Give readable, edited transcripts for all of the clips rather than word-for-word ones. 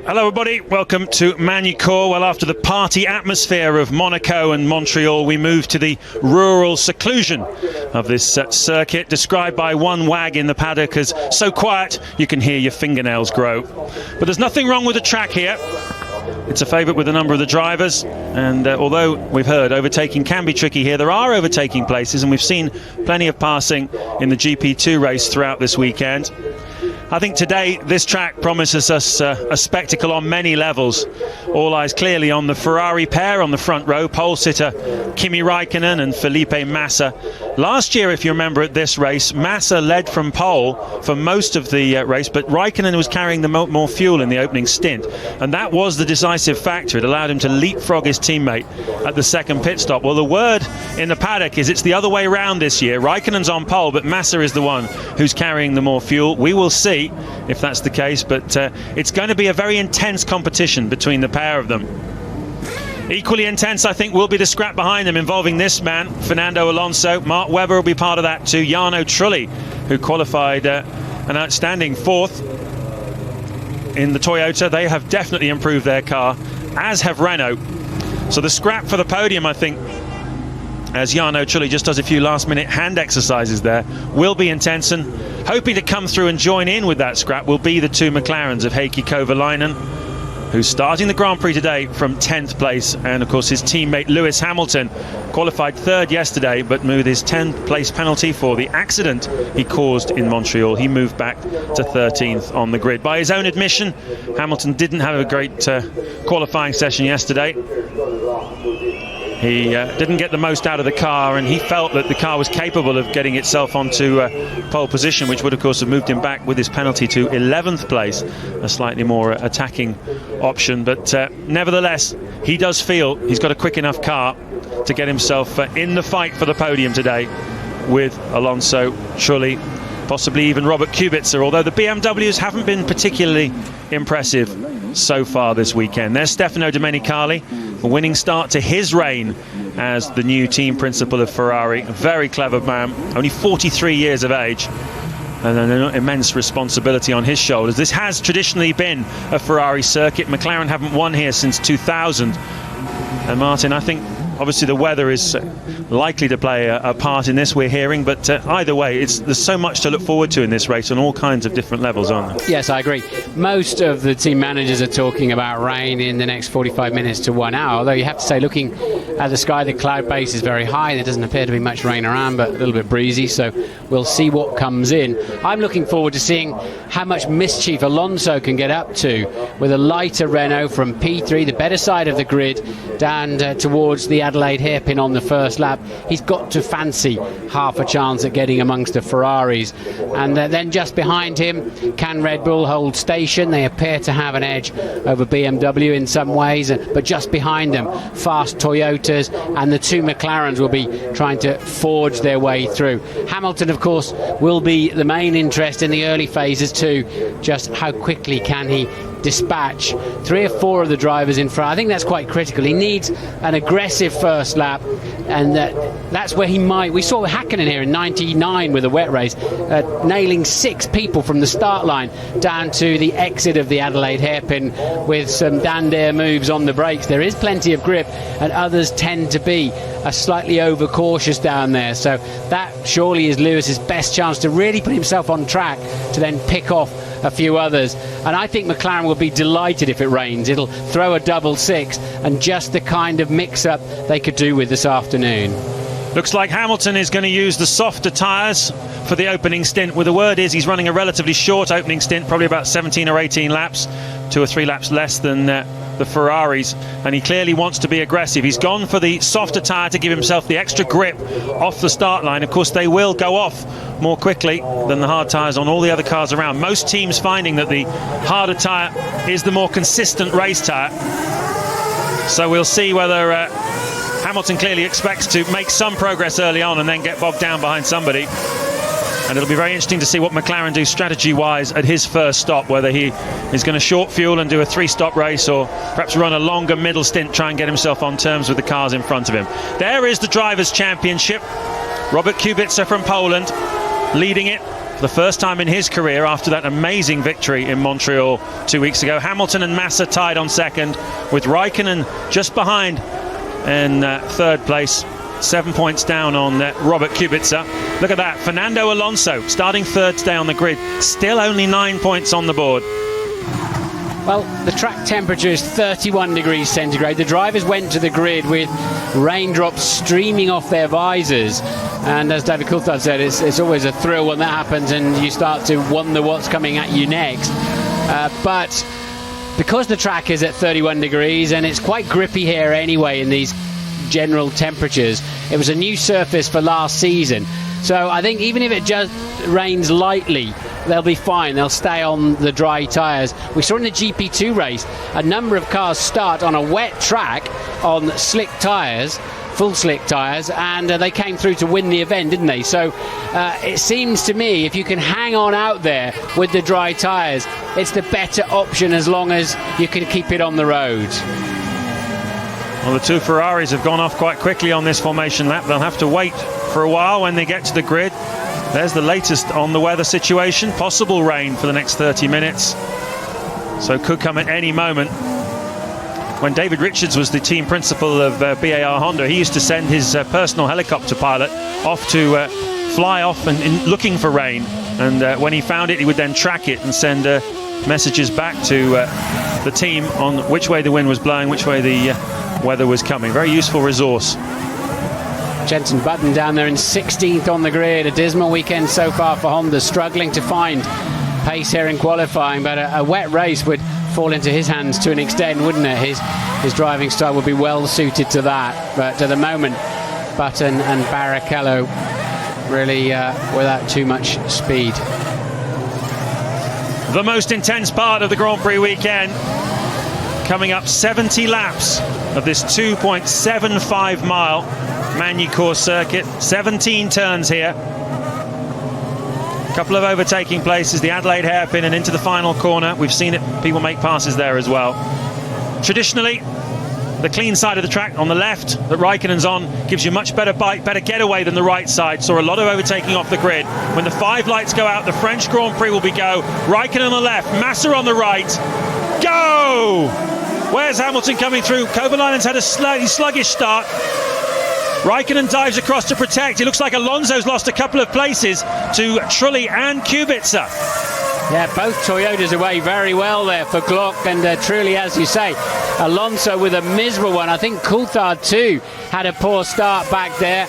Hello everybody, welcome to Magny-Cours. Well, after the party atmosphere of Monaco and Montreal, we move to the rural seclusion of this circuit, described by one wag in the paddock as so quiet you can hear your fingernails grow. But there's nothing wrong with the track here. It's a favourite with a number of the drivers, and although we've heard overtaking can be tricky here, there are overtaking places, and we've seen plenty of passing in the GP2 race throughout this weekend. I think today this track promises us a spectacle on many levels. All eyes clearly on the Ferrari pair on the front row, pole sitter Kimi Räikkönen and Felipe Massa. Last year, if you remember at this race, Massa led from pole for most of the race, but Räikkönen was carrying the more fuel in the opening stint, and that was the decisive factor. It allowed him to leapfrog his teammate at the second pit stop. Well, the word in the paddock is it's the other way around this year. Räikkönen's on pole, but Massa is the one who's carrying the more fuel. We will see if that's the case, but it's going to be a very intense competition between the pair of them. Equally intense, I think, will be the scrap behind them involving this man, Fernando Alonso. Mark Webber will be part of that too. Jarno Trulli, who qualified an outstanding fourth in the Toyota. They have definitely improved their car, as have Renault. So the scrap for the podium, I think, as Jarno Trulli just does a few last-minute hand exercises there, will be intense, and hoping to come through and join in with that scrap will be the two McLarens of Heikki Kovalainen, who's starting the Grand Prix today from 10th place, and of course his teammate Lewis Hamilton qualified third yesterday, but with his 10th place penalty for the accident he caused in Montreal, he moved back to 13th on the grid. By his own admission, Hamilton didn't have a great qualifying session yesterday. He didn't get the most out of the car, and he felt that the car was capable of getting itself onto pole position, which would of course have moved him back with his penalty to 11th place, a slightly more attacking option. But nevertheless, he does feel he's got a quick enough car to get himself in the fight for the podium today with Alonso, Trulli, possibly even Robert Kubica, although the BMWs haven't been particularly impressive so far this weekend. There's Stefano Domenicali, a winning start to his reign as the new team principal of Ferrari. A very clever man, only 43 years of age, and an immense responsibility on his shoulders. This has traditionally been a Ferrari circuit. McLaren haven't won here since 2000. And Martin, I think obviously the weather is likely to play a part in this, we're hearing, but either way, there's so much to look forward to in this race on all kinds of different levels, aren't there? Yes, I agree. Most of the team managers are talking about rain in the next 45 minutes to 1 hour, although you have to say, looking at the sky, the cloud base is very high. There doesn't appear to be much rain around, but a little bit breezy, so we'll see what comes in. I'm looking forward to seeing how much mischief Alonso can get up to with a lighter Renault from P3, the better side of the grid, down towards the Adelaide hairpin on the first lap. He's got to fancy half a chance at getting amongst the Ferraris. And then just behind him, can Red Bull hold station? They appear to have an edge over BMW in some ways, but just behind them, fast Toyotas, and the two McLarens will be trying to forge their way through. Hamilton, of course, will be the main interest in the early phases too. Just how quickly can he dispatch 3 or 4 of the drivers in front? I think that's quite critical. He needs an aggressive first lap, and that's where he might. We saw Häkkinen here in 99 with a wet race, nailing 6 people from the start line down to the exit of the Adelaide hairpin with some dander moves on the brakes. There is plenty of grip, and others tend to be slightly overcautious down there. So that surely is Lewis's best chance to really put himself on track to then pick off a few others. And I think McLaren will be delighted if it rains. It'll throw a double six, and just the kind of mix-up they could do with this afternoon. Looks like Hamilton is going to use the softer tyres for the opening stint. Well, the word is he's running a relatively short opening stint, probably about 17 or 18 laps, 2 or 3 laps less than the Ferraris, and he clearly wants to be aggressive. He's gone for the softer tyre to give himself the extra grip off the start line. Of course, they will go off more quickly than the hard tyres on all the other cars around. Most teams finding that the harder tyre is the more consistent race tyre. So we'll see whether Hamilton clearly expects to make some progress early on and then get bogged down behind somebody. And it'll be very interesting to see what McLaren do strategy-wise at his first stop, whether he is going to short fuel and do a 3-stop race, or perhaps run a longer middle stint, try and get himself on terms with the cars in front of him. There is the Drivers' Championship. Robert Kubica from Poland leading it for the first time in his career after that amazing victory in Montreal 2 weeks ago. Hamilton and Massa tied on second, with Raikkonen just behind in third place, 7 points down on Robert Kubica. Look at that, Fernando Alonso starting third today on the grid, still only 9 points on the board. Well, the track temperature is 31 degrees centigrade. The drivers went to the grid with raindrops streaming off their visors. And as David Coulthard said, it's always a thrill when that happens and you start to wonder what's coming at you next. But because the track is at 31 degrees and it's quite grippy here anyway in these general temperatures, it was a new surface for last season. So I think even if it just rains lightly, they'll be fine. They'll stay on the dry tyres. We saw in the GP2 race a number of cars start on a wet track on slick tyres, full slick tyres, and they came through to win the event, didn't they? So it seems to me if you can hang on out there with the dry tyres, it's the better option as long as you can keep it on the road. Well, the two Ferraris have gone off quite quickly on this formation lap. They'll have to wait for a while when they get to the grid. There's the latest on the weather situation. Possible rain for the next 30 minutes. So could come at any moment. When David Richards was the team principal of BAR Honda, he used to send his personal helicopter pilot off to fly off and looking for rain. And when he found it, he would then track it and send messages back to the team on which way the wind was blowing, which way the weather was coming. Very useful resource. Jenson Button down there in 16th on the grid. A dismal weekend so far for Honda, struggling to find pace here in qualifying, but a wet race would fall into his hands to an extent, wouldn't it? His driving style would be well suited to that, but at the moment Button and Barrichello really without too much speed. The most intense part of the Grand Prix weekend, coming up 70 laps of this 2.75 mile Magny-Cours circuit, 17 turns here, a couple of overtaking places, the Adelaide hairpin and into the final corner. We've seen it, people make passes there as well. Traditionally, the clean side of the track on the left that Raikkonen's on gives you much better bite, better getaway than the right side. Saw a lot of overtaking off the grid. When the 5 lights go out, the French Grand Prix will be go. Raikkonen on the left, Massa on the right. Go! Where's Hamilton coming through? Kovalainen's had a slightly sluggish start. Raikkonen dives across to protect. It looks like Alonso's lost a couple of places to Trulli and Kubica. Yeah, both Toyotas away very well there for Glock and Trulli, as you say. Alonso with a miserable one. I think Coulthard too had a poor start back there,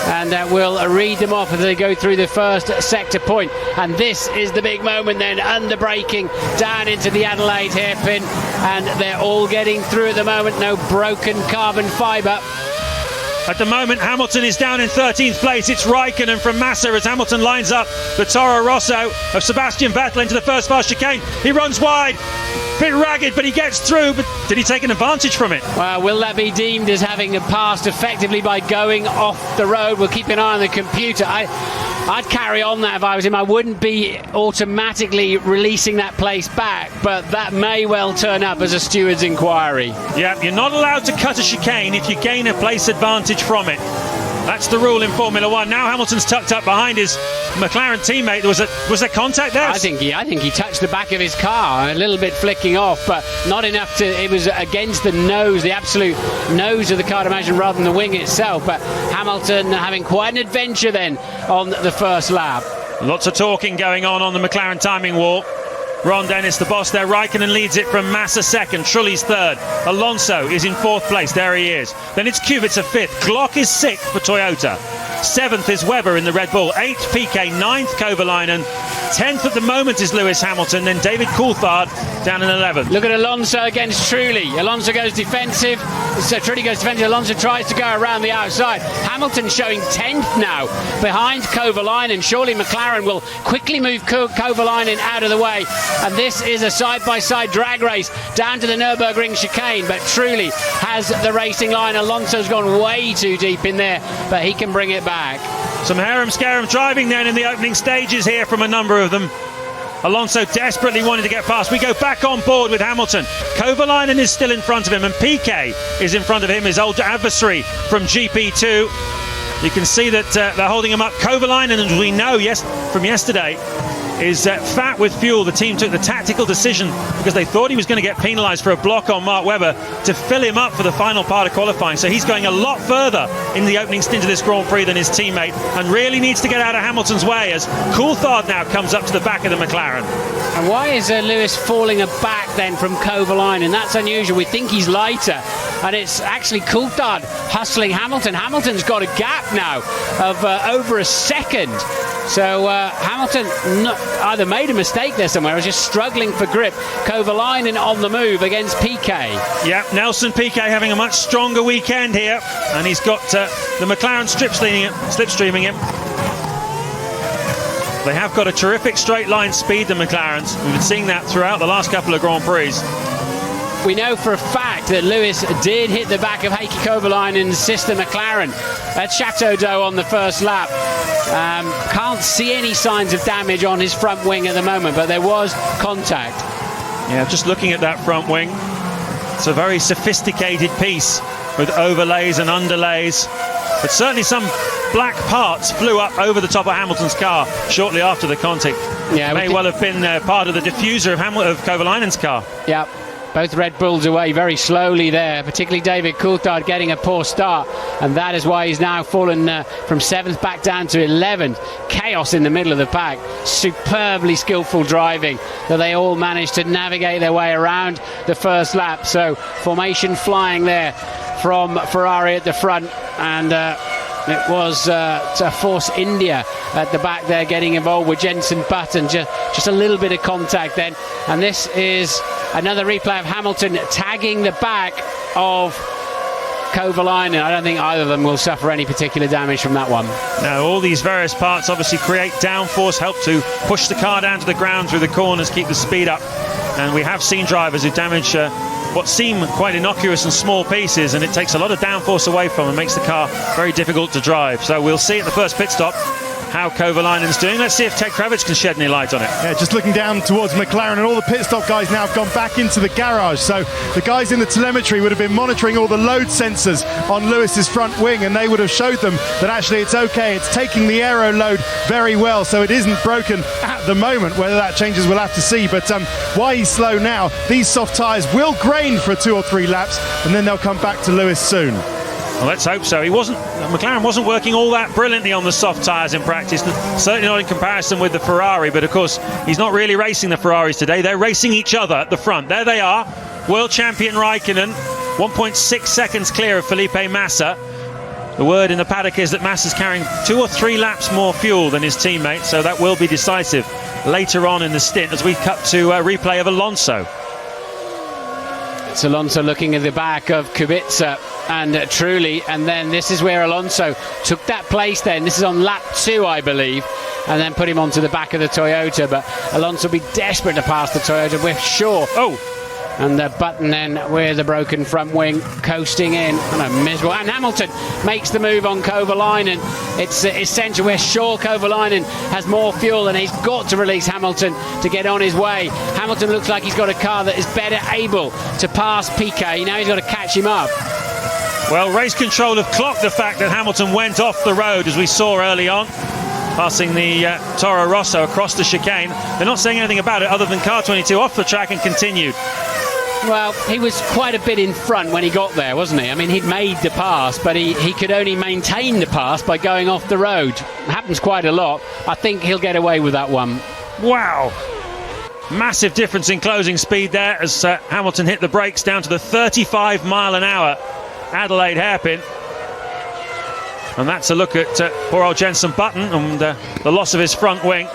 and we'll read them off as they go through the first sector point. And this is the big moment then, under braking down into the Adelaide hairpin, and they're all getting through at the moment. No broken carbon fibre. At the moment, Hamilton is down in 13th place. It's Raikkonen from Massa as Hamilton lines up the Toro Rosso of Sebastian Vettel into the first fast chicane. He runs wide, bit ragged, but he gets through. But did he take an advantage from it? Well, will that be deemed as having passed effectively by going off the road? We'll keep an eye on the computer. I'd carry on that if I was him. I wouldn't be automatically releasing that place back, but that may well turn up as a steward's inquiry. Yeah, you're not allowed to cut a chicane if you gain a place advantage from it. That's the rule in Formula One. Now Hamilton's tucked up behind his McLaren teammate. Was there contact there? I think he touched the back of his car, a little bit flicking off, but not enough to. It was against the nose, the absolute nose of the car, to imagine, rather than the wing itself. But Hamilton having quite an adventure then on the first lap. Lots of talking going on the McLaren timing wall. Ron Dennis, the boss there. Raikkonen leads it from Massa second. Trulli's third. Alonso is in fourth place. There he is. Then it's Kubica fifth. Glock is sixth for Toyota. Seventh is Webber in the Red Bull. Eighth, Piquet. Ninth, Kovalainen. 10th at the moment is Lewis Hamilton. Then David Coulthard down in 11th. Look at Alonso against Trulli. Alonso goes defensive. So Trulli goes defensive. Alonso tries to go around the outside. Hamilton showing 10th now behind Kovalainen. Surely McLaren will quickly move Kovalainen out of the way. And this is a side-by-side drag race down to the Nürburgring chicane. But Trulli has the racing line. Alonso's gone way too deep in there, but he can bring it back. Some harum-scarum driving then in the opening stages here from a number of them. Alonso desperately wanted to get past. We go back on board with Hamilton. Kovalainen is still in front of him, and Piquet is in front of him, his old adversary from GP2. You can see that they're holding him up. Kovalainen, as we know from yesterday, is fat with fuel. The team took the tactical decision, because they thought he was going to get penalised for a block on Mark Webber, to fill him up for the final part of qualifying. So he's going a lot further in the opening stint of this Grand Prix than his teammate, and really needs to get out of Hamilton's way as Coulthard now comes up to the back of the McLaren. And why is Lewis falling back then from Kovalainen? That's unusual. We think he's lighter, and it's actually Coulthard hustling Hamilton. Hamilton's got a gap now of over a second. So Hamilton either made a mistake there somewhere or was just struggling for grip. Kovalainen on the move against Piquet. Yeah, Nelson Piquet having a much stronger weekend here, and he's got the McLaren slipstreaming him. They have got a terrific straight line speed, the McLarens. We've been seeing that throughout the last couple of Grand Prix. We know for a fact that Lewis did hit the back of Heikki Kovalainen's sister McLaren at Chateau d'Eau on the first lap. Can't see any signs of damage on his front wing at the moment, but there was contact. Yeah, just looking at that front wing, it's a very sophisticated piece with overlays and underlays, but certainly some black parts flew up over the top of Hamilton's car shortly after the contact. Yeah, may well have been part of the diffuser of Kovalainen's car. Yeah. Both Red Bulls away very slowly there, particularly David Coulthard getting a poor start, and that is why he's now fallen from 7th back down to 11th. Chaos in the middle of the pack. Superbly skillful driving that they all managed to navigate their way around the first lap. So formation flying there from Ferrari at the front, and it was to Force India at the back there getting involved with Jenson Button. Just a little bit of contact then. And this is another replay of Hamilton tagging the back of Kovalainen. I don't think either of them will suffer any particular damage from that one. Now, all these various parts obviously create downforce, help to push the car down to the ground through the corners, keep the speed up. And we have seen drivers who damage what seem quite innocuous and small pieces, and it takes a lot of downforce away from and makes the car very difficult to drive. So we'll see at the first pit stop how Kovalainen's doing. Let's see if Ted Kravitz can shed any light on it. Yeah, just looking down towards McLaren, and all the pit stop guys now have gone back into the garage. So the guys in the telemetry would have been monitoring all the load sensors on Lewis's front wing, and they would have showed them that actually it's okay. It's taking the aero load very well, so it isn't broken at the moment. Whether that changes, we'll have to see. But why he's slow now, these soft tyres will grain for 2 or 3 laps, and then they'll come back to Lewis soon. Well, let's hope so. McLaren wasn't working all that brilliantly on the soft tyres in practice, certainly not in comparison with the Ferrari, but of course he's not really racing the Ferraris today. They're racing each other at the front. There they are, world champion Raikkonen, 1.6 seconds clear of Felipe Massa. The word in the paddock is that Massa's carrying 2 or 3 laps more fuel than his teammate, so that will be decisive later on in the stint as we cut to a replay of Alonso. It's Alonso looking at the back of Kubica and Trulli, and then this is where Alonso took that place then. This is on lap 2, I believe, and then put him onto the back of the Toyota, but Alonso will be desperate to pass the Toyota, we're sure. And the Button then with the broken front wing coasting in, and a miserable. And Hamilton makes the move on Kovalainen. It's essential. We're sure Kovalainen has more fuel, and he's got to release Hamilton to get on his way. Hamilton looks like he's got a car that is better able to pass Piquet. Now he's got to catch him up. Well, race control have clocked the fact that Hamilton went off the road, as we saw early on, passing the Toro Rosso across the chicane. They're not saying anything about it other than car 22 off the track and continued. Well, he was quite a bit in front when he got there, wasn't he? I mean, he'd made the pass, but he could only maintain the pass by going off the road. It happens quite a lot. I think he'll get away with that one. Wow. Massive difference in closing speed there as Hamilton hit the brakes down to the 35 mile an hour Adelaide hairpin. And that's a look at poor old Jenson Button and the loss of his front wing.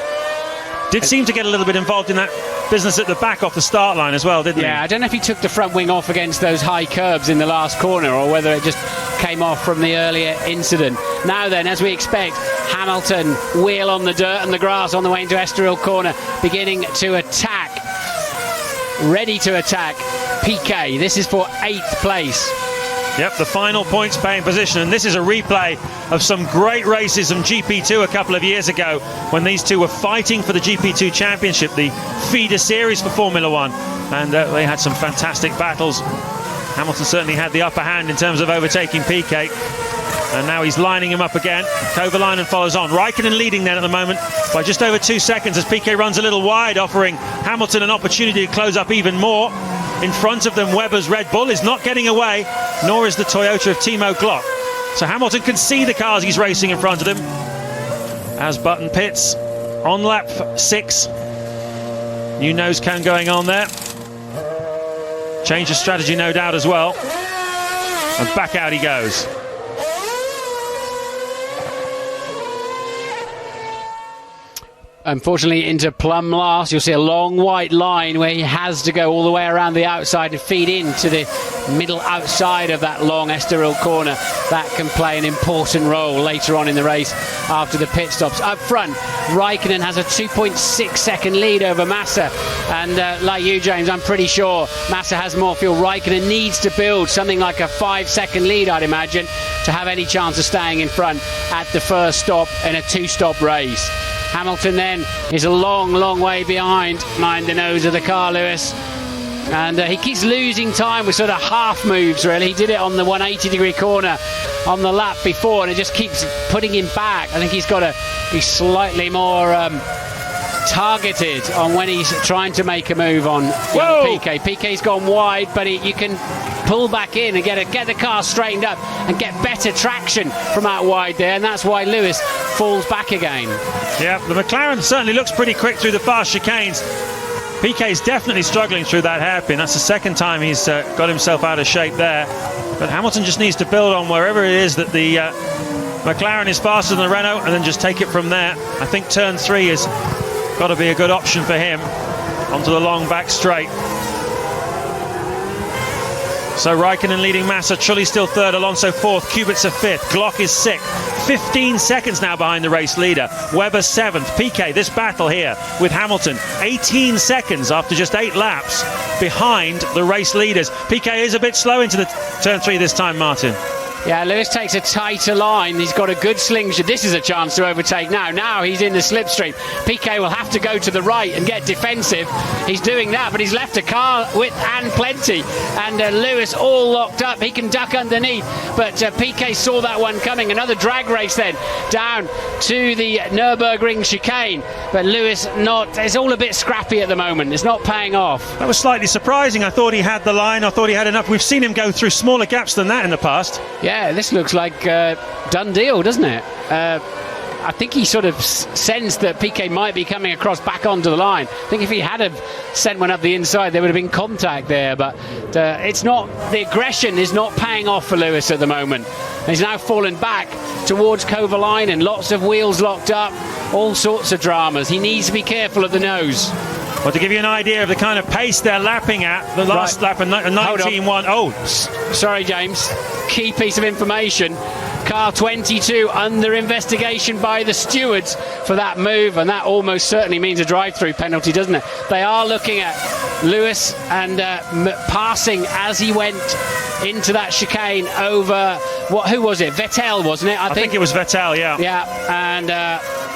Did seem to get a little bit involved in that business at the back off the start line as well, didn't he? Yeah, I don't know if he took the front wing off against those high curbs in the last corner or whether it just came off from the earlier incident. Now then, as we expect, Hamilton wheel on the dirt and the grass on the way into Estoril corner, beginning to attack, ready to attack Piquet. This is for 8th place. Yep, the final points paying position, and this is a replay of some great races from GP2 a couple of years ago when these two were fighting for the GP2 championship, the feeder series for Formula One, and they had some fantastic battles. Hamilton certainly had the upper hand in terms of overtaking Piquet. And now he's lining him up again. Kovalainen follows on. Raikkonen leading then at the moment by just over 2 seconds as Piquet runs a little wide, offering Hamilton an opportunity to close up even more. In front of them, Webber's Red Bull is not getting away, nor is the Toyota of Timo Glock. So Hamilton can see the cars he's racing in front of him. As Button pits on lap 6. New nose cone going on there. Change of strategy, no doubt, as well. And back out he goes. Unfortunately, into plumb last, you'll see a long white line where he has to go all the way around the outside and feed into the middle outside of that long Estoril corner. That can play an important role later on in the race after the pit stops. Up front, Raikkonen has a 2.6 second lead over Massa. And like you, James, I'm pretty sure Massa has more fuel. Raikkonen needs to build something like a 5-second lead, I'd imagine, to have any chance of staying in front at the first stop in a 2-stop race. Hamilton then is a long, long way behind, mind the nose of the car, Lewis. And he keeps losing time with sort of half moves, really. He did it on the 180-degree corner on the lap before, and it just keeps putting him back. I think he's got to be slightly more targeted on when he's trying to make a move on young Piquet. Piquet's gone wide, but you can pull back in and get the car straightened up and get better traction from out wide there, and that's why Lewis falls back again. Yeah, the McLaren certainly looks pretty quick through the fast chicanes. Piquet's definitely struggling through that hairpin. That's the second time he's got himself out of shape there. But Hamilton just needs to build on wherever it is that the McLaren is faster than the Renault, and then just take it from there. I think turn 3 has got to be a good option for him onto the long back straight. So Raikkonen leading Massa, Trulli still third, Alonso fourth, Kubica fifth, Glock is sixth. 15 seconds now behind the race leader. Webber seventh. Piquet, this battle here with Hamilton, 18 seconds after just 8 laps behind the race leaders. Piquet is a bit slow into the turn 3 this time, Martin. Yeah, Lewis takes a tighter line. He's got a good slingshot. This is a chance to overtake now. Now he's in the slipstream. Piquet will have to go to the right and get defensive. He's doing that, but he's left a car width and plenty. And Lewis all locked up. He can duck underneath, but Piquet saw that one coming. Another drag race then down to the Nürburgring chicane. But Lewis it's all a bit scrappy at the moment. It's not paying off. That was slightly surprising. I thought he had the line. I thought he had enough. We've seen him go through smaller gaps than that in the past. Yeah, this looks like a done deal, doesn't it? I think he sort of sensed that Piquet might be coming across back onto the line. I think if he had have sent one up the inside, there would have been contact there. But it's not, the aggression is not paying off for Lewis at the moment. He's now fallen back towards Kovalainen. Lots of wheels locked up, all sorts of dramas. He needs to be careful of the nose. Well, to give you an idea of the kind of pace they're lapping at, the last lap, a 19-1. Oh, sorry, James. Key piece of information. Car 22 under investigation by the stewards for that move, and that almost certainly means a drive-through penalty, doesn't it? They are looking at Lewis and passing as he went into that chicane over, who was it? Vettel, wasn't it? I think it was Vettel, yeah. Yeah, and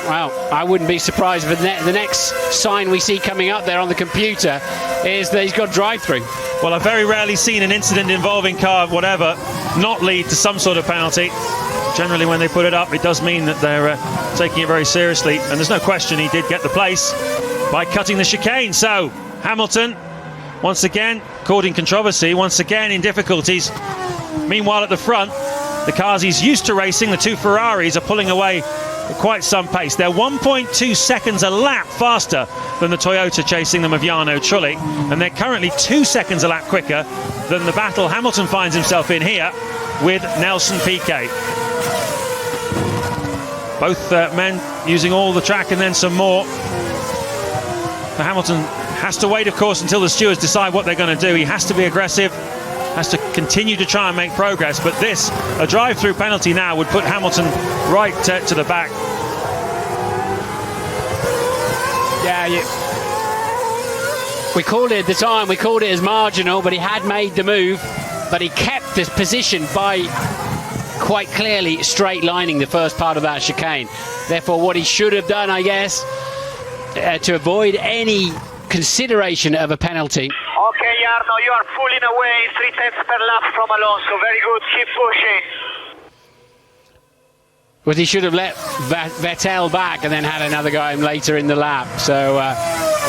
well, I wouldn't be surprised if the next sign we see coming up there on the computer is that he's got drive-through. Well, I've very rarely seen an incident involving car, whatever, not lead to some sort of penalty. Generally, when they put it up, it does mean that they're taking it very seriously. And there's no question he did get the place by cutting the chicane. So, Hamilton, once again, causing controversy, once again in difficulties. Meanwhile, at the front, the cars he's used to racing, the 2 Ferraris, are pulling away at quite some pace. They're 1.2 seconds a lap faster than the Toyota chasing them of Jarno Trulli, and they're currently 2 seconds a lap quicker than the battle Hamilton finds himself in here with Nelson Piquet. Both men using all the track and then some more. But Hamilton has to wait, of course, until the stewards decide what they're going to do. He has to be aggressive, has to continue to try and make progress, but a drive-through penalty now would put Hamilton right to the back. Yeah, we called it at the time, we called it as marginal, but he had made the move, but he kept this position by quite clearly straight lining the first part of that chicane. Therefore, what he should have done, I guess, to avoid any consideration of a penalty. Okay, Jarno, you are pulling away 3 tenths per lap from Alonso. Very good, keep pushing. was he should have let Vettel back and then had another go him later in the lap. So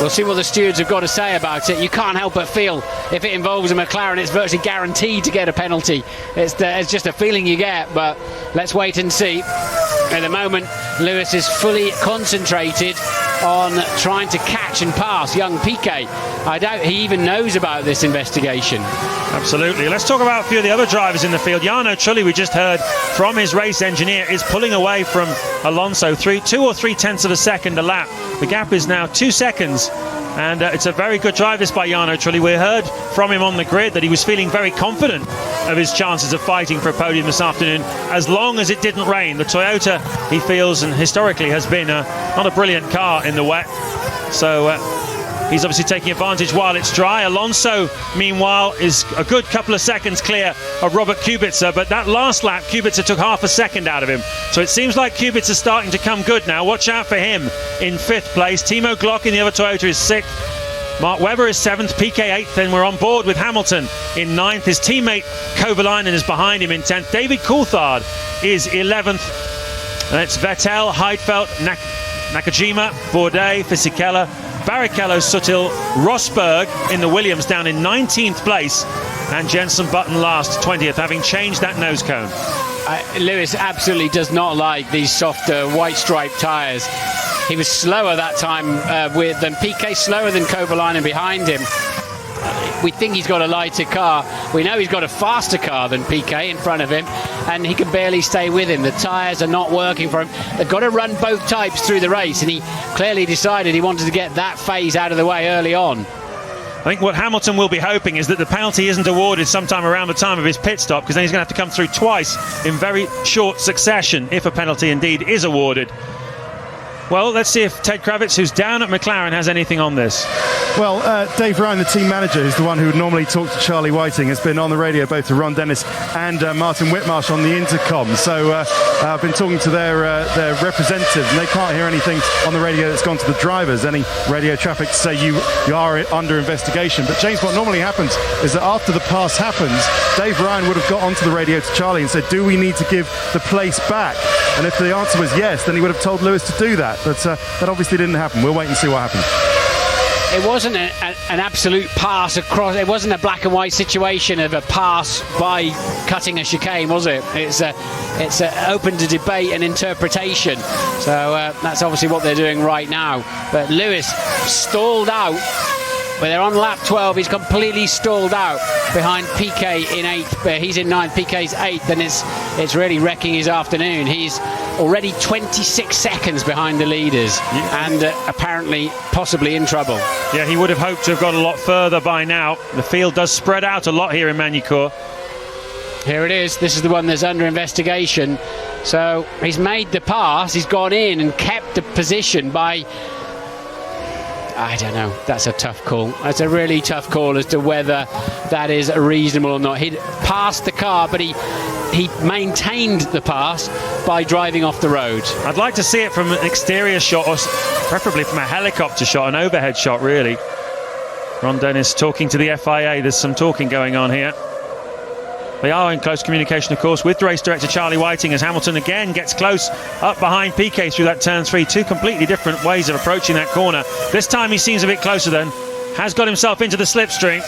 we'll see what the stewards have got to say about it. You can't help but feel if it involves a McLaren, it's virtually guaranteed to get a penalty. It's just a feeling you get, but let's wait and see. At the moment, Lewis is fully concentrated on trying to catch and pass young Piquet. I doubt he even knows about this investigation. Absolutely. Let's talk about a few of the other drivers in the field. Jarno Trulli, we just heard from his race engineer, is pulling away from Alonso 2 or 3 tenths of a second a lap. The gap is now 2 seconds, and it's a very good drive this by Jarno Trulli. We heard from him on the grid that he was feeling very confident of his chances of fighting for a podium this afternoon, as long as it didn't rain. The Toyota, he feels, and historically has been not a brilliant car in the wet, so he's obviously taking advantage while it's dry. Alonso, meanwhile, is a good couple of seconds clear of Robert Kubica, but that last lap, Kubica took half a second out of him. So it seems like Kubica's starting to come good now. Watch out for him in 5th place. Timo Glock in the other Toyota is 6th. Mark Webber is 7th, Piquet 8th, and we're on board with Hamilton in 9th. His teammate Kovalainen is behind him in 10th. David Coulthard is 11th. And it's Vettel, Heidfeld, Nakajima, Bourdais, Fisichella, Barrichello, Sutil, Rosberg in the Williams down in 19th place, and Jenson Button last, 20th, having changed that nose cone. Lewis absolutely does not like these softer white striped tyres. He was slower that time than Piquet, slower than Kovalainen behind him. We think he's got a lighter car. We know he's got a faster car than Piquet in front of him, and he can barely stay with him. The tyres are not working for him. They've got to run both types through the race, and he clearly decided he wanted to get that phase out of the way early on. I think what Hamilton will be hoping is that the penalty isn't awarded sometime around the time of his pit stop, because then he's going to have to come through twice in very short succession if a penalty indeed is awarded. Well, let's see if Ted Kravitz, who's down at McLaren, has anything on this. Well, Dave Ryan, the team manager, who's the one who would normally talk to Charlie Whiting, has been on the radio both to Ron Dennis and Martin Whitmarsh on the intercom. So I've been talking to their representative, and they can't hear anything on the radio that's gone to the drivers, any radio traffic to say you are under investigation. But James, what normally happens is that after the pass happens, Dave Ryan would have got onto the radio to Charlie and said, do we need to give the place back? And if the answer was yes, then he would have told Lewis to do that. But that obviously didn't happen. We'll wait and see what happens. It wasn't an absolute pass across. It wasn't a black and white situation of a pass by cutting a chicane, was it? It's open to debate and interpretation. So that's obviously what they're doing right now. But Lewis stalled out. But they're on lap 12. He's completely stalled out behind Piquet in 8th. He's in 9th. Piquet's 8th, and it's really wrecking his afternoon. He's already 26 seconds behind the leaders, and apparently possibly in trouble. Yeah, he would have hoped to have got a lot further by now. The field does spread out a lot here in Magny-Cours. Here it is. This is the one that's under investigation. So he's made the pass. He's gone in and kept the position by... I don't know. That's a tough call. That's a really tough call as to whether that is reasonable or not. He'd passed the car, but he maintained the pass by driving off the road. I'd like to see it from an exterior shot, or preferably from a helicopter shot, an overhead shot, really. Ron Dennis talking to the FIA. There's some talking going on here. They are in close communication, of course, with race director Charlie Whiting, as Hamilton again gets close up behind Piquet through that turn 3. Two completely different ways of approaching that corner. This time he seems a bit closer then. Has got himself into the slipstream.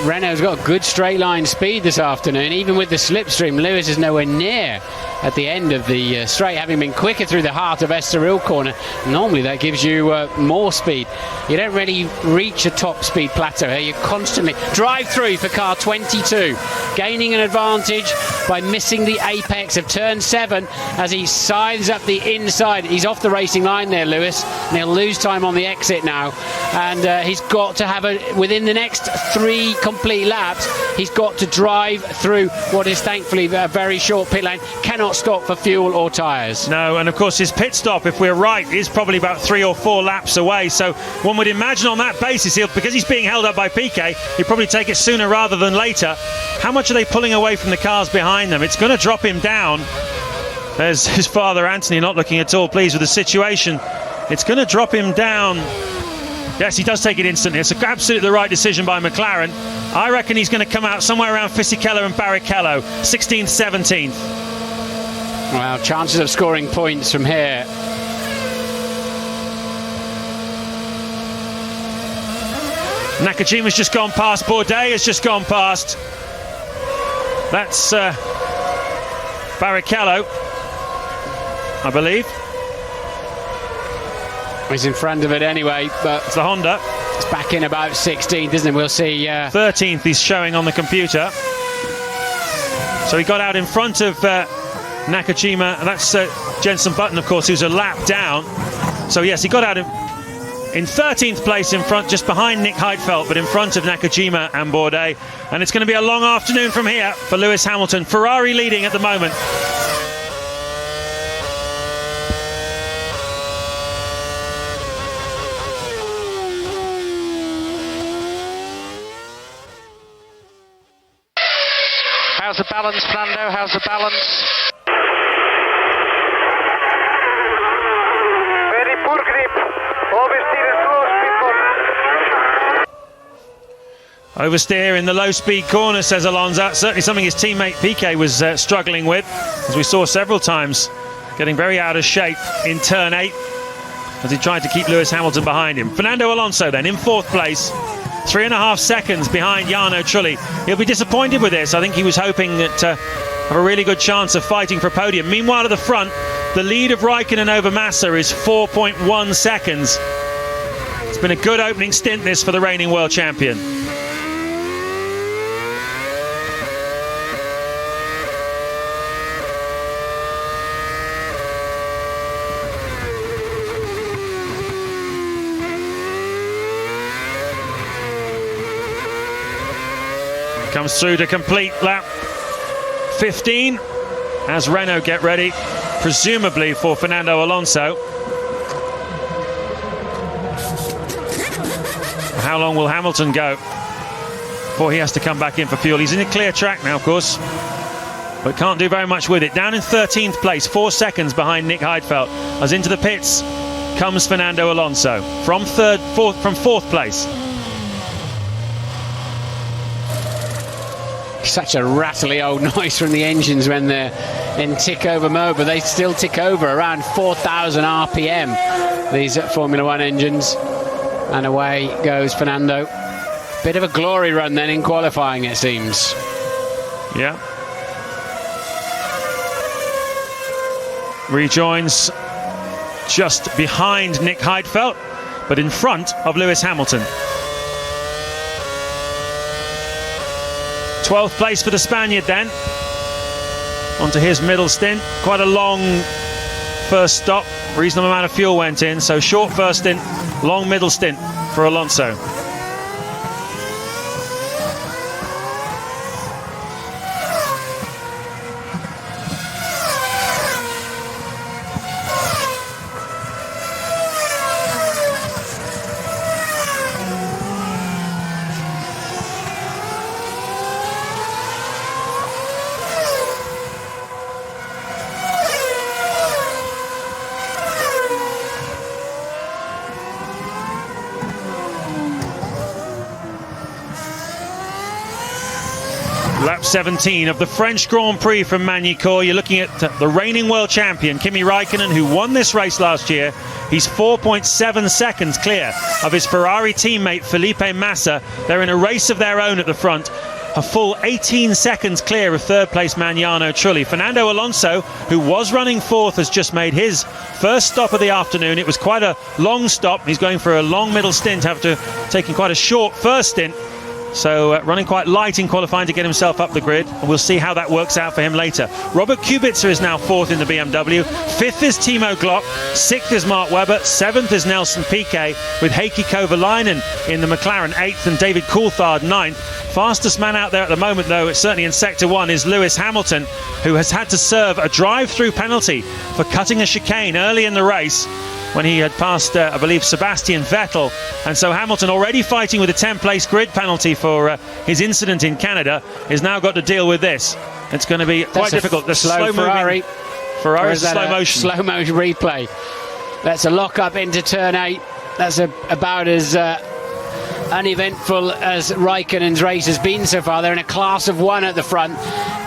Renault's got good straight line speed this afternoon. Even with the slipstream, Lewis is nowhere near at the end of the straight, having been quicker through the heart of Estoril corner. Normally that gives you more speed. You don't really reach a top speed plateau here. You constantly drive through for car 22, gaining an advantage by missing the apex of turn 7 as he scythes up the inside. He's off the racing line there, Lewis, and he'll lose time on the exit now. And he's got to have within the next 3 complete laps, he's got to drive through what is thankfully a very short pit lane. Cannot stop for fuel or tyres. No, and of course his pit stop, if we're right, is probably about 3 or 4 laps away. So one would imagine on that basis, because he's being held up by Piquet, he'll probably take it sooner rather than later. How much are they pulling away from the cars behind them? It's going to drop him down. There's his father Anthony not looking at all pleased with the situation. It's going to drop him down. Yes, he does take it instantly. It's absolutely the right decision by McLaren. I reckon he's going to come out somewhere around Fisichella and Barrichello, 16th, 17th. Well, chances of scoring points from here. Nakajima's just gone past. Bourdais has just gone past. That's Barrichello, I believe. He's in front of it anyway, but it's the Honda. It's back in about 16th, isn't it? We'll see. 13th he's showing on the computer. So he got out in front of Nakajima. That's Jenson Button, of course, who's a lap down. So yes, he got out in 13th place in front, just behind Nick Heidfeld, but in front of Nakajima and Bourdais. And it's going to be a long afternoon from here for Lewis Hamilton. Ferrari leading at the moment. How's the balance, Fernando? How's the balance? Very poor grip. Oversteer in the low-speed corner, says Alonso. Certainly something his teammate Piquet was struggling with, as we saw several times, getting very out of shape in turn 8 as he tried to keep Lewis Hamilton behind him. Fernando Alonso then in 4th place, 3.5 seconds behind Jarno Trulli. He'll be disappointed with this. I think he was hoping that have a really good chance of fighting for a podium. Meanwhile, at the front, the lead of Raikkonen over Massa is 4.1 seconds. It's been a good opening stint, this, for the reigning world champion. Comes through to complete lap 15 as Renault get ready, presumably for Fernando Alonso. How long will Hamilton go before he has to come back in for fuel? He's in a clear track now, of course, but can't do very much with it. Down in 13th place, 4 seconds behind Nick Heidfeld. As into the pits comes Fernando Alonso from 4th place. Such a rattly old noise from the engines when they're in tick-over mode, but they still tick over around 4,000 RPM, these Formula One engines. And away goes Fernando. Bit of a glory run then in qualifying, it seems. Yeah. Rejoins just behind Nick Heidfeld, but in front of Lewis Hamilton. 12th place for the Spaniard then. Onto his middle stint. Quite a long first stop. Reasonable amount of fuel went in. So short first stint, long middle stint for Alonso. Lap 17 of the French Grand Prix from Magny-Cours. You're looking at the reigning world champion, Kimi Raikkonen, who won this race last year. He's 4.7 seconds clear of his Ferrari teammate, Felipe Massa. They're in a race of their own at the front. A full 18 seconds clear of third place man Jarno Trulli. Fernando Alonso, who was running 4th, has just made his first stop of the afternoon. It was quite a long stop. He's going for a long middle stint after taking quite a short first stint. So running quite light in qualifying to get himself up the grid. And we'll see how that works out for him later. Robert Kubica is now 4th in the BMW. 5th is Timo Glock. 6th is Mark Webber. 7th is Nelson Piquet, with Heikki Kovalainen in the McLaren 8th and David Coulthard 9th. Fastest man out there at the moment, though, it's certainly in Sector 1, is Lewis Hamilton, who has had to serve a drive-through penalty for cutting a chicane early in the race when he had passed, I believe, Sebastian Vettel. And so Hamilton, already fighting with a 10th-place grid penalty for his incident in Canada, has now got to deal with this. It's going to be quite difficult. The slow Ferrari. Ferrari's slow motion. Slow motion replay. That's a lock-up into turn 8. That's about as uneventful as Raikkonen's race has been so far. They're in a class of one at the front.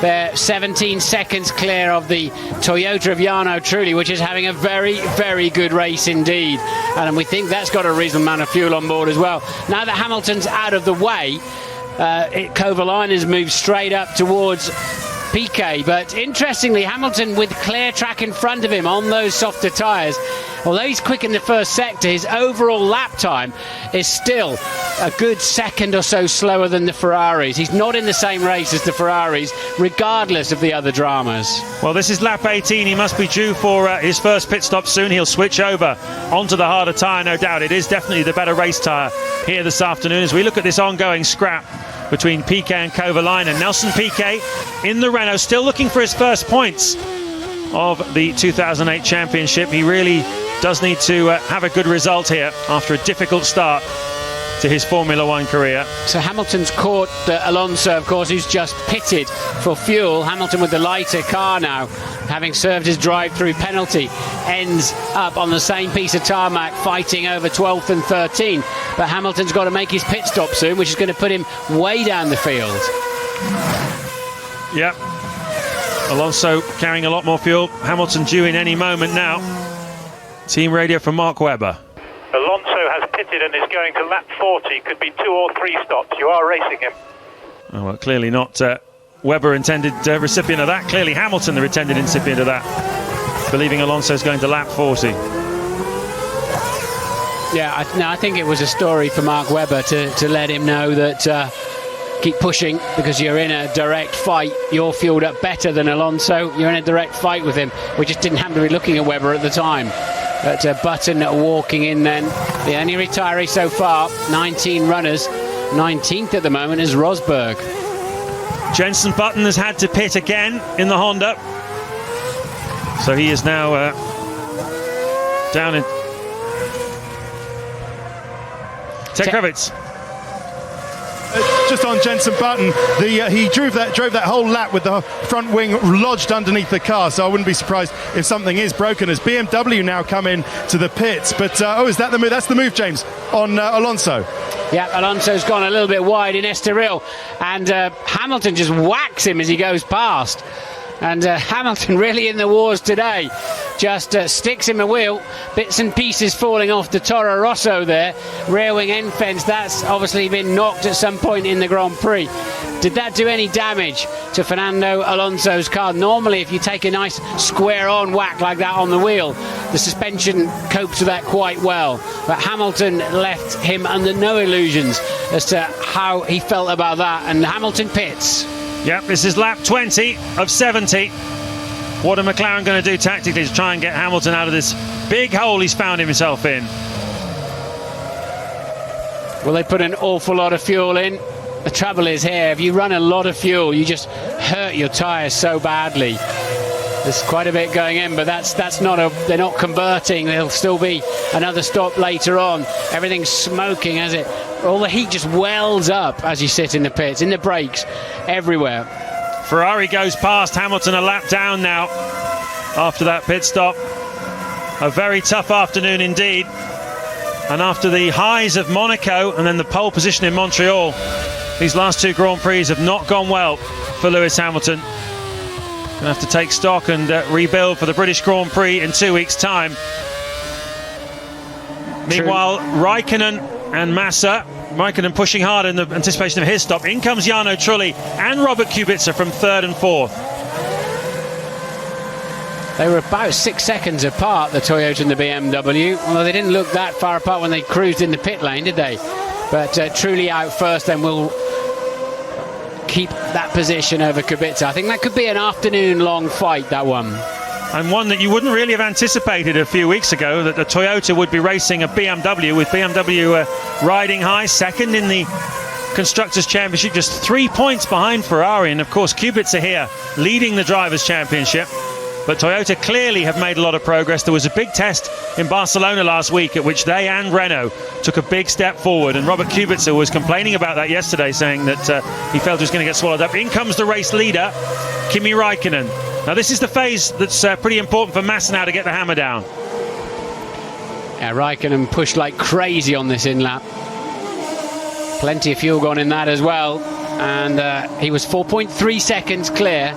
They're 17 seconds clear of the Toyota of Jarno Trulli, which is having a very, very good race indeed. And we think that's got a reasonable amount of fuel on board as well. Now that Hamilton's out of the way, Kovalainen has moved straight up towards Piquet, but interestingly, Hamilton with clear track in front of him on those softer tyres, although he's quick in the first sector, his overall lap time is still a good second or so slower than the Ferraris. He's not in the same race as the Ferraris, regardless of the other dramas. Well, this is lap 18. He must be due for his first pit stop soon. He'll switch over onto the harder tyre, no doubt. It is definitely the better race tyre here this afternoon as we look at this ongoing scrap between Piquet and Kovalainen. Nelson Piquet in the Renault, still looking for his first points of the 2008 championship. He really does need to have a good result here after a difficult start to his Formula One career. So Hamilton's caught Alonso, of course, who's just pitted for fuel. Hamilton with the lighter car now, having served his drive-through penalty, ends up on the same piece of tarmac fighting over 12th and 13th. But Hamilton's got to make his pit stop soon, which is going to put him way down the field. Yep. Alonso carrying a lot more fuel. Hamilton due in any moment now. Team radio from Mark Webber. Alonso has pitted and is going to lap 40. Could be 2 or 3 stops. You are racing him. Oh, well, clearly not Webber intended recipient of that. Clearly Hamilton the intended recipient of that. Believing Alonso's going to lap 40. Yeah, I think it was a story for Mark Webber to let him know that keep pushing because you're in a direct fight. You're fueled up better than Alonso. You're in a direct fight with him. We just didn't happen to be looking at Webber at the time. But Button walking in then. The only retiree so far, 19 runners. 19th at the moment is Rosberg. Jenson Button has had to pit again in the Honda. So he is now down in... Ted Kravitz. Just on Jenson Button, he drove that whole lap with the front wing lodged underneath the car, so I wouldn't be surprised if something is broken as BMW now come in to the pits. But is that the move? That's the move, James, on Alonso. Yeah, Alonso's gone a little bit wide in Estoril, and Hamilton just whacks him as he goes past. And Hamilton really in the wars today. Just sticks him a wheel, bits and pieces falling off the Toro Rosso there. Rear wing end fence, that's obviously been knocked at some point in the Grand Prix. Did that do any damage to Fernando Alonso's car? Normally, if you take a nice square-on whack like that on the wheel, the suspension copes with that quite well. But Hamilton left him under no illusions as to how he felt about that, and Hamilton pits. Yep, this is lap 20 of 70. What are McLaren going to do tactically to try and get Hamilton out of this big hole he's found himself in? Well, they put an awful lot of fuel in. The trouble is here, if you run a lot of fuel, you just hurt your tyres so badly. There's quite a bit going in, but that's not they're not converting. There'll still be another stop later on. Everything's smoking as it... All the heat just wells up as you sit in the pits, in the brakes, everywhere. Ferrari goes past Hamilton a lap down now after that pit stop. A very tough afternoon indeed. And after the highs of Monaco and then the pole position in Montreal, these last two Grand Prix have not gone well for Lewis Hamilton. Going to have to take stock and rebuild for the British Grand Prix in 2 weeks' time. Meanwhile, Raikkonen and Massa, Raikkonen pushing hard in the anticipation of his stop. In comes Jarno Trulli and Robert Kubica from 3rd and 4th. They were about 6 seconds apart, the Toyota and the BMW, although they didn't look that far apart when they cruised in the pit lane, did they? But Trulli out first, then will keep that position over Kubica. I think that could be an afternoon-long fight, that one. And one that you wouldn't really have anticipated a few weeks ago, that the Toyota would be racing a BMW, with BMW riding high, second in the Constructors' Championship, just 3 points behind Ferrari. And of course Kubica here leading the Drivers' Championship. But Toyota clearly have made a lot of progress. There was a big test in Barcelona last week at which they and Renault took a big step forward. And Robert Kubica was complaining about that yesterday, saying that he felt he was going to get swallowed up. In comes the race leader, Kimi Raikkonen. Now this is the phase that's pretty important for Massa now to get the hammer down. Yeah, Raikkonen pushed like crazy on this in-lap. Plenty of fuel gone in that as well. And he was 4.3 seconds clear.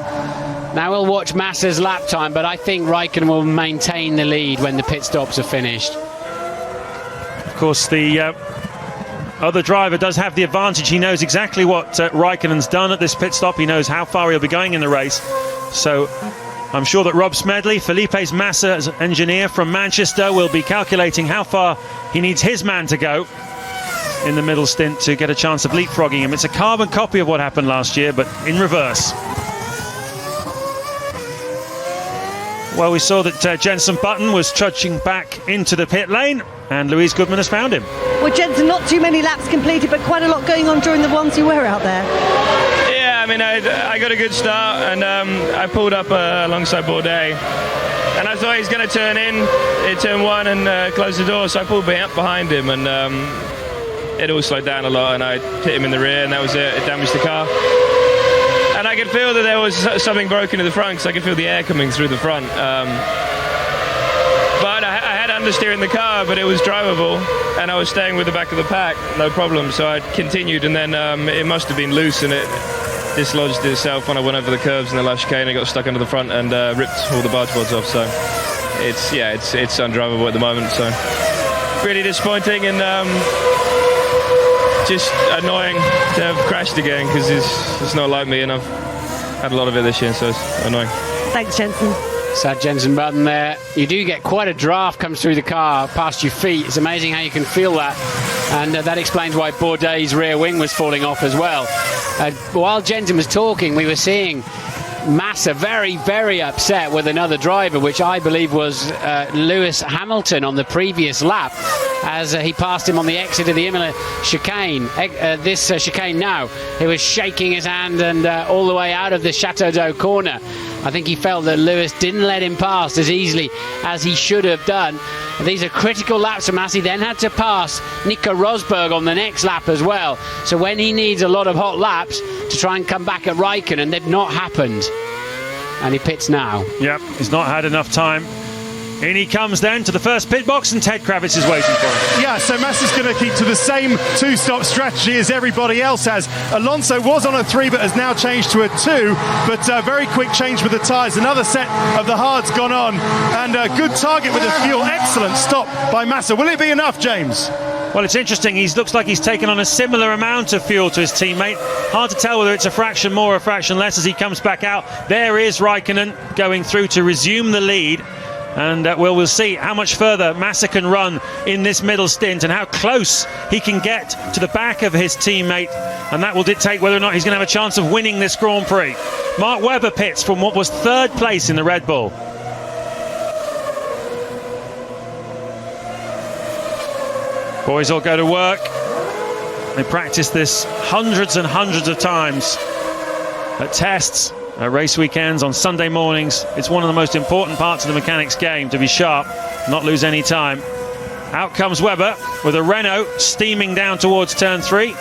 Now we'll watch Massa's lap time, but I think Raikkonen will maintain the lead when the pit stops are finished. Of course, the other driver does have the advantage. He knows exactly what Raikkonen's done at this pit stop. He knows how far he'll be going in the race. So I'm sure that Rob Smedley, Felipe's Massa's engineer from Manchester, will be calculating how far he needs his man to go in the middle stint to get a chance of leapfrogging him. It's a carbon copy of what happened last year, but in reverse. Well, we saw that Jenson Button was trudging back into the pit lane, and Louise Goodman has found him. Well, Jenson, not too many laps completed, but quite a lot going on during the ones you were out there. Yeah, I mean, I got a good start, and I pulled up alongside Bourdais, and I thought he's going to turn in, turn one and close the door, so I pulled up behind him, and it all slowed down a lot, and I hit him in the rear, and that was it. It damaged the car. And I could feel that there was something broken in the front, because I could feel the air coming through the front. But I had understeer in the car, but it was drivable, and I was staying with the back of the pack, no problem. So I continued, and then it must have been loose, and it dislodged itself when I went over the curves in the last chicane. It got stuck under the front and ripped all the barge boards off. So it's undrivable at the moment. So really disappointing, and just annoying to have crashed again, because it's not like me, and I've had a lot of it this year, so it's annoying. Thanks, Jenson. Sad Jenson Button there. You do get quite a draft comes through the car past your feet. It's amazing how you can feel that, and that explains why Bourdais' rear wing was falling off as well. While Jenson was talking, we were seeing Massa very, very upset with another driver, which I believe was Lewis Hamilton on the previous lap, as he passed him on the exit of the Imola chicane. This chicane now, he was shaking his hand and all the way out of the Chateau d'Eau corner. I think he felt that Lewis didn't let him pass as easily as he should have done. These are critical laps for Massa. He then had to pass Nico Rosberg on the next lap as well. So when he needs a lot of hot laps to try and come back at Raikkonen, they've not happened. And he pits now. Yep, he's not had enough time. In he comes then to the first pit box, and Ted Kravitz is waiting for him. Yeah, so Massa's going to keep to the same two-stop strategy as everybody else has. Alonso was on a 3 but has now changed to a 2, but very quick change with the tyres. Another set of the hards gone on, and a good target with the fuel. Excellent stop by Massa. Will it be enough, James? Well, it's interesting. He looks like he's taken on a similar amount of fuel to his teammate. Hard to tell whether it's a fraction more or a fraction less as he comes back out. There is Raikkonen going through to resume the lead. And we'll see how much further Massa can run in this middle stint, and how close he can get to the back of his teammate, and that will dictate whether or not he's going to have a chance of winning this Grand Prix. Mark Webber pits from what was 3rd place in the Red Bull. Boys all go to work. They practice this hundreds and hundreds of times at tests, race weekends, on Sunday mornings. It's one of the most important parts of the mechanics game, to be sharp, not lose any time. Out comes Webber with a Renault steaming down towards turn 3.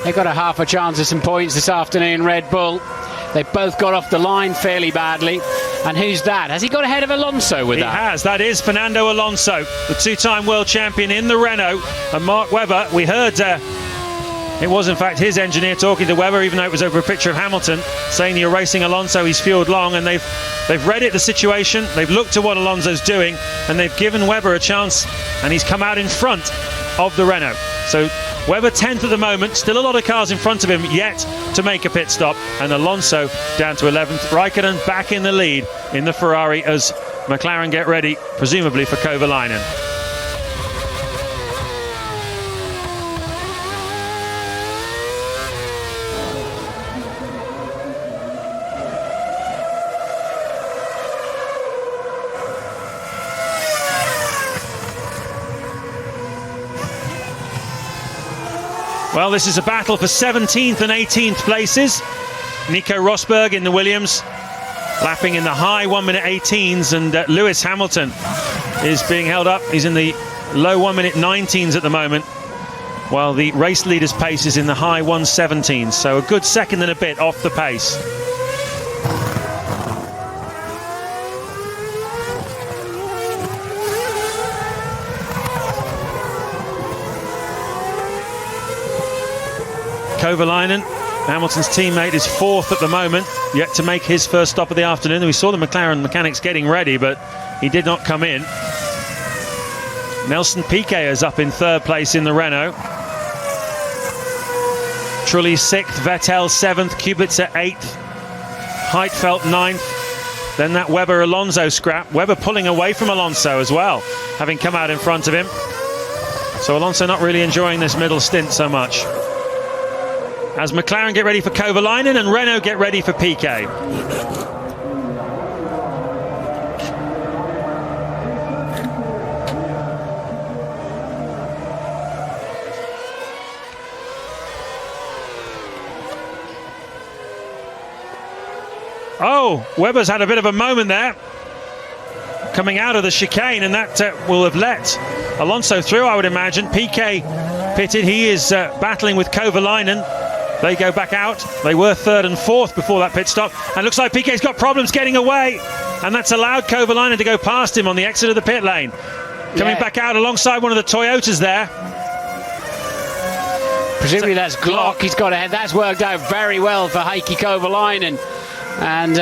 They got a half a chance of some points this afternoon, Red Bull. They both got off the line fairly badly. And who's that? Has he got ahead of Alonso with that? He has. That is Fernando Alonso, the 2-time world champion in the Renault. And Mark Webber, we heard it was in fact his engineer talking to Webber, even though it was over a picture of Hamilton, saying you're racing Alonso, he's fueled long, and they've read it, the situation, they've looked at what Alonso's doing, and they've given Webber a chance, and he's come out in front of the Renault. So Webber 10th at the moment, still a lot of cars in front of him yet to make a pit stop, and Alonso down to 11th. Raikkonen back in the lead in the Ferrari as McLaren get ready, presumably for Kovalainen. Well, this is a battle for 17th and 18th places. Nico Rosberg in the Williams, lapping in the high 1-minute 18s, and Lewis Hamilton is being held up. He's in the low 1-minute 19s at the moment, while the race leader's pace is in the high 117s. So a good second and a bit off the pace. Kovalainen, Hamilton's teammate, is 4th at the moment, yet to make his first stop of the afternoon. We saw the McLaren mechanics getting ready, but he did not come in. Nelson Piquet is up in 3rd place in the Renault. Trulli 6th, Vettel 7th, Kubica 8th, Heidfeld 9th. Then that Webber-Alonso scrap. Webber pulling away from Alonso as well, having come out in front of him. So Alonso not really enjoying this middle stint so much. As McLaren get ready for Kovalainen and Renault get ready for Piquet. Oh, Webber's had a bit of a moment there, coming out of the chicane, and that will have let Alonso through, I would imagine. Piquet pitted. He is battling with Kovalainen. They go back out. They were 3rd and 4th before that pit stop, and looks like Piquet's got problems getting away, and that's allowed Kovalainen to go past him on the exit of the pit lane. Coming back out alongside one of the Toyotas there. Presumably that's Glock. He's got ahead. That's worked out very well for Heikki Kovalainen. And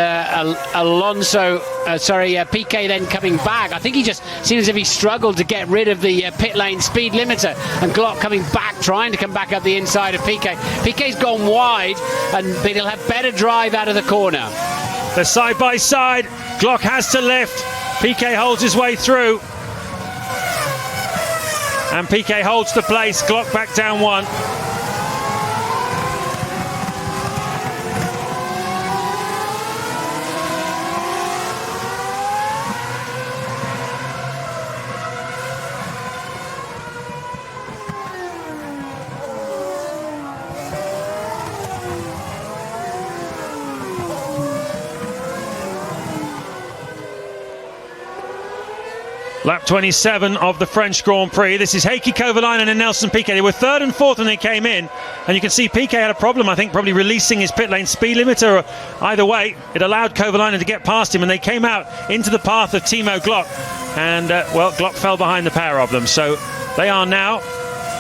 Piquet then coming back. I think he just seems as if he struggled to get rid of the pit lane speed limiter, and Glock coming back, trying to come back up the inside of Piquet. Piquet's gone wide, but he'll have better drive out of the corner. They're side by side. Glock has to lift. Piquet holds his way through, and Piquet holds the place. Glock back down 1. Lap 27 of the French Grand Prix. This is Heikki Kovalainen and Nelson Piquet. They were 3rd and 4th when they came in, and you can see Piquet had a problem, I think, probably releasing his pit lane speed limiter. Either way, it allowed Kovalainen to get past him, and they came out into the path of Timo Glock, and Glock fell behind the pair of them. So they are now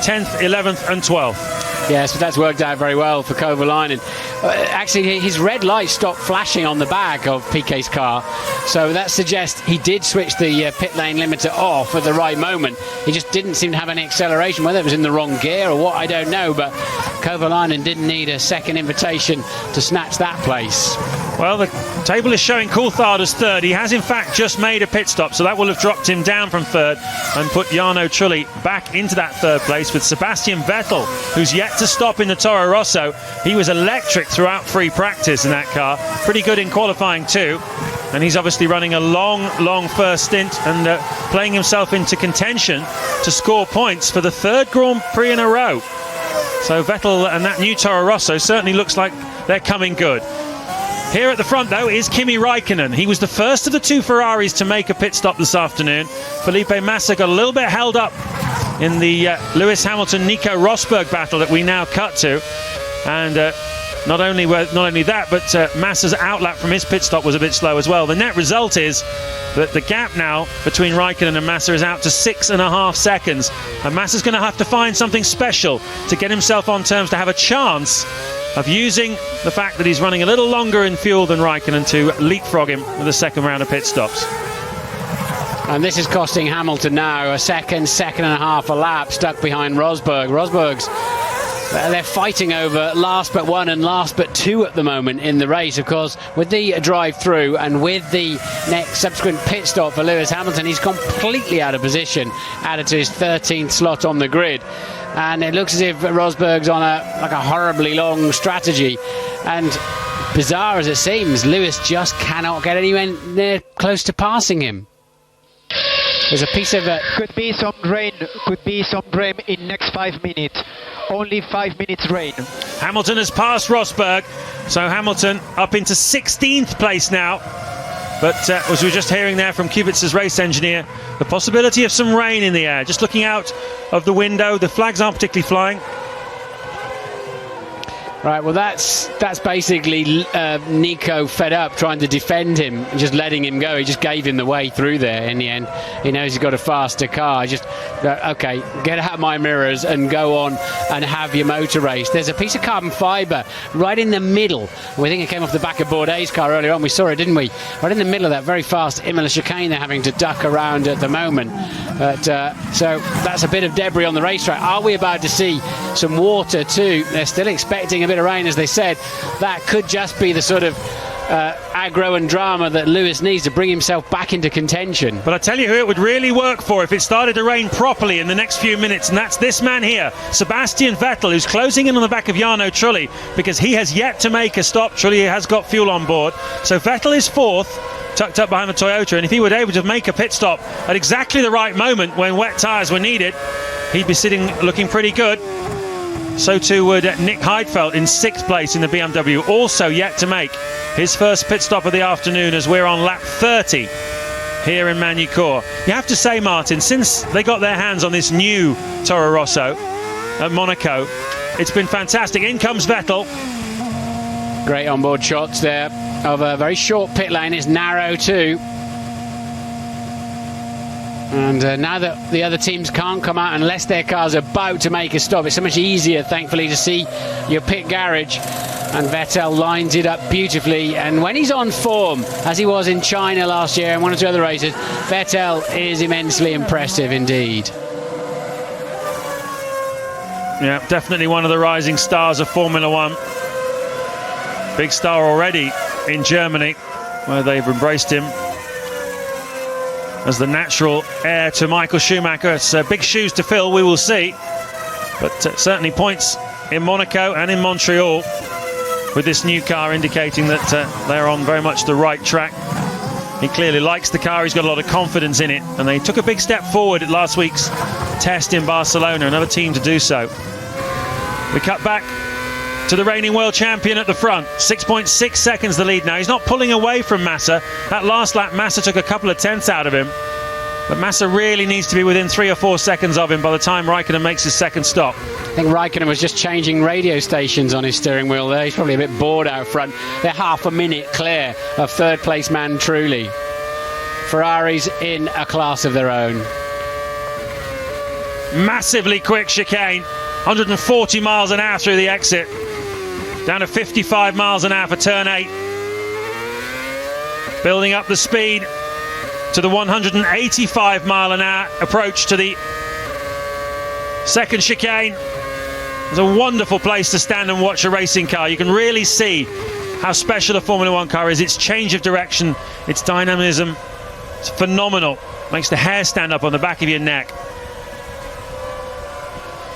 10th, 11th and 12th. Yes, but that's worked out very well for Kovalainen. Actually, his red light stopped flashing on the back of Piquet's car, so that suggests he did switch the pit lane limiter off at the right moment. He just didn't seem to have any acceleration, whether it was in the wrong gear or what, I don't know, but Kovalainen didn't need a second invitation to snatch that place. Well, the table is showing Coulthard as 3rd. He has in fact just made a pit stop, so that will have dropped him down from 3rd and put Jarno Trulli back into that 3rd place, with Sebastian Vettel, who's yet to stop in the Toro Rosso. He was electric throughout free practice in that car, pretty good in qualifying too, and he's obviously running a long first stint and playing himself into contention to score points for the 3rd Grand Prix in a row. So Vettel and that new Toro Rosso certainly looks like they're coming good. Here at the front, though, is Kimi Räikkönen. He was the first of the 2 Ferraris to make a pit stop this afternoon. Felipe Massa got a little bit held up in the Lewis Hamilton-Nico Rosberg battle that we now cut to. And not only that, but Massa's outlap from his pit stop was a bit slow as well. The net result is that the gap now between Räikkönen and Massa is out to 6.5 seconds. And Massa's going to have to find something special to get himself on terms to have a chance of using the fact that he's running a little longer in fuel than Räikkönen to leapfrog him with a second round of pit stops. And this is costing Hamilton now a second and a half a lap, stuck behind Rosberg. Rosberg's they're fighting over last but 1 and last but 2 at the moment in the race. Of course, with the drive-through and with the next subsequent pit stop for Lewis Hamilton, he's completely out of position, added to his 13th slot on the grid. And it looks as if Rosberg's on a horribly long strategy. And bizarre as it seems, Lewis just cannot get anywhere near close to passing him. There's a piece of could be some rain in next 5 minutes. Only 5 minutes rain. Hamilton has passed Rosberg, so Hamilton up into 16th place now. But as we were just hearing there from Kubica's race engineer, the possibility of some rain in the air. Just looking out of the window, the flags aren't particularly flying. Right, well, that's basically Nico fed up trying to defend him and just letting him go. He just gave him the way through there in the end. He knows he's got a faster car. Just, okay, get out my mirrors and go on and have your motor race. There's a piece of carbon fibre right in the middle. We think it came off the back of Bourdais' car earlier on. We saw it, didn't we? Right in the middle of that very fast Imola chicane they're having to duck around at the moment. But, so that's a bit of debris on the racetrack. Are we about to see some water too? They're still expecting a bit of rain, as they said. That could just be the sort of aggro and drama that Lewis needs to bring himself back into contention. But I tell you who it would really work for if it started to rain properly in the next few minutes, and that's this man here, Sebastian Vettel, who's closing in on the back of Jarno Trulli because he has yet to make a stop. Trulli has got fuel on board. So Vettel is fourth, tucked up behind the Toyota, and if he were able to make a pit stop at exactly the right moment when wet tyres were needed, he'd be sitting looking pretty good. So too would Nick Heidfeld in 6th place in the BMW, also yet to make his first pit stop of the afternoon as we're on lap 30 here in Magny-Cours. You have to say, Martin, since they got their hands on this new Toro Rosso at Monaco, it's been fantastic. In comes Vettel. Great onboard shots there of a very short pit lane. It's narrow too. And now that the other teams can't come out unless their car's about to make a stop, it's so much easier, thankfully, to see your pit garage. And Vettel lines it up beautifully. And when he's on form, as he was in China last year and one or two other races, Vettel is immensely impressive indeed. Yeah, definitely one of the rising stars of Formula One. Big star already in Germany, where they've embraced him as the natural heir to Michael Schumacher. It's big shoes to fill, we will see. But certainly points in Monaco and in Montreal with this new car indicating that they're on very much the right track. He clearly likes the car, he's got a lot of confidence in it, and they took a big step forward at last week's test in Barcelona, another team to do so. We cut back to the reigning world champion at the front. 6.6 seconds the lead now. He's not pulling away from Massa. That last lap, Massa took a couple of tenths out of him. But Massa really needs to be within 3 or 4 seconds of him by the time Raikkonen makes his second stop. I think Raikkonen was just changing radio stations on his steering wheel there. He's probably a bit bored out front. They're half a minute clear of third place man Trulli. Ferrari's in a class of their own. Massively quick chicane. 140 miles an hour through the exit. Down to 55 miles an hour for turn 8. Building up the speed to the 185 mile an hour approach to the second chicane. It's a wonderful place to stand and watch a racing car. You can really see how special a Formula One car is. Its change of direction, its dynamism, it's phenomenal. Makes the hair stand up on the back of your neck.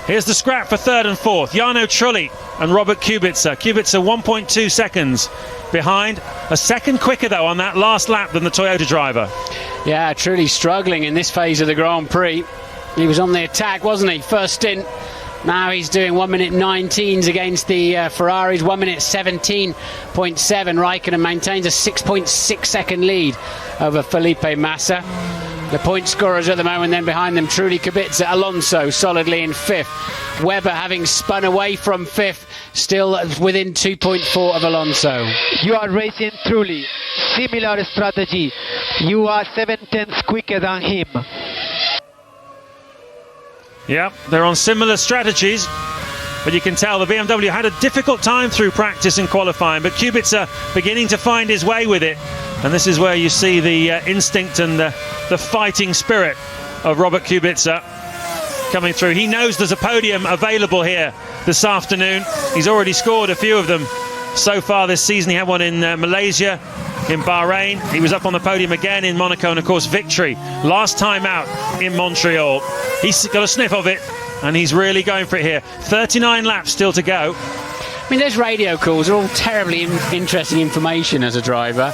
Here's the scrap for third and fourth. Jarno Trulli and Robert Kubica. Kubica 1.2 seconds behind. A second quicker, though, on that last lap than the Toyota driver. Yeah, Trulli struggling in this phase of the Grand Prix. He was on the attack, wasn't he? First stint. Now he's doing 1 minute 19s against the Ferraris. 1 minute 17.7. Raikkonen maintains a 6.6 second lead over Felipe Massa. The point scorers at the moment, then behind them, Trulli, Kubica, Alonso solidly in fifth. Webber, having spun away from fifth, still within 2.4 of Alonso. You are racing Trulli. Similar strategy. You are 7 tenths quicker than him. Yeah, they're on similar strategies, but you can tell the BMW had a difficult time through practice and qualifying, but Kubica beginning to find his way with it. And this is where you see the instinct and the fighting spirit of Robert Kubica coming through. He knows there's a podium available here this afternoon. He's already scored a few of them so far this season. He had one in Malaysia, in Bahrain. He was up on the podium again in Monaco, and of course victory last time out in Montreal. He's got a sniff of it, and he's really going for it here. 39 laps still to go. I mean, those radio calls are all terribly interesting information as a driver,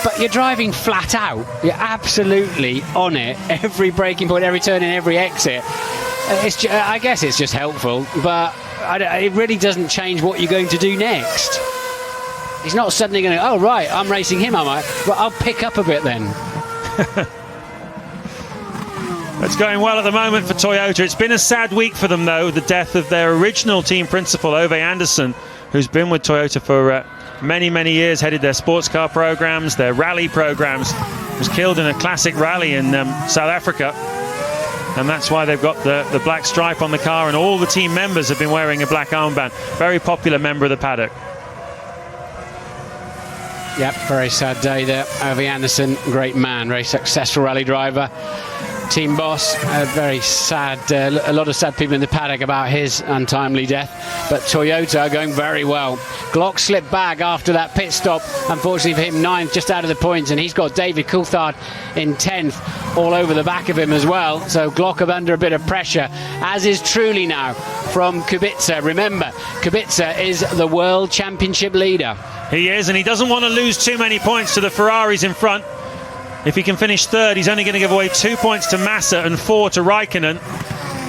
but you're driving flat out. You're absolutely on it. Every braking point, every turn in, every exit. I guess it's just helpful, but it really doesn't change what you're going to do next. He's not suddenly going to, oh, right, I'm racing him, am I? Well, I'll pick up a bit then. It's going well at the moment for Toyota. It's been a sad week for them, though. The death of their original team principal, Ove Andersson, who's been with Toyota for many years, headed their sports car programs, their rally programs, was killed in a classic rally in South Africa. And that's why they've got the black stripe on the car, and all the team members have been wearing a black armband. Very popular member of the paddock. Yep, very sad day there. Ovi Anderson, great man, very successful rally driver, team boss. Very sad, a lot of sad people in the paddock about his untimely death. But Toyota going very well. Glock slipped back after that pit stop. Unfortunately for him, 9th, just out of the points, and he's got David Coulthard in 10th, all over the back of him as well. So Glock are under a bit of pressure, as is Trulli now from Kubica. Remember, Kubica is the World Championship leader. He is, and he doesn't want to lose too many points to the Ferraris in front. If he can finish 3rd, he's only going to give away 2 points to Massa and 4 to Raikkonen,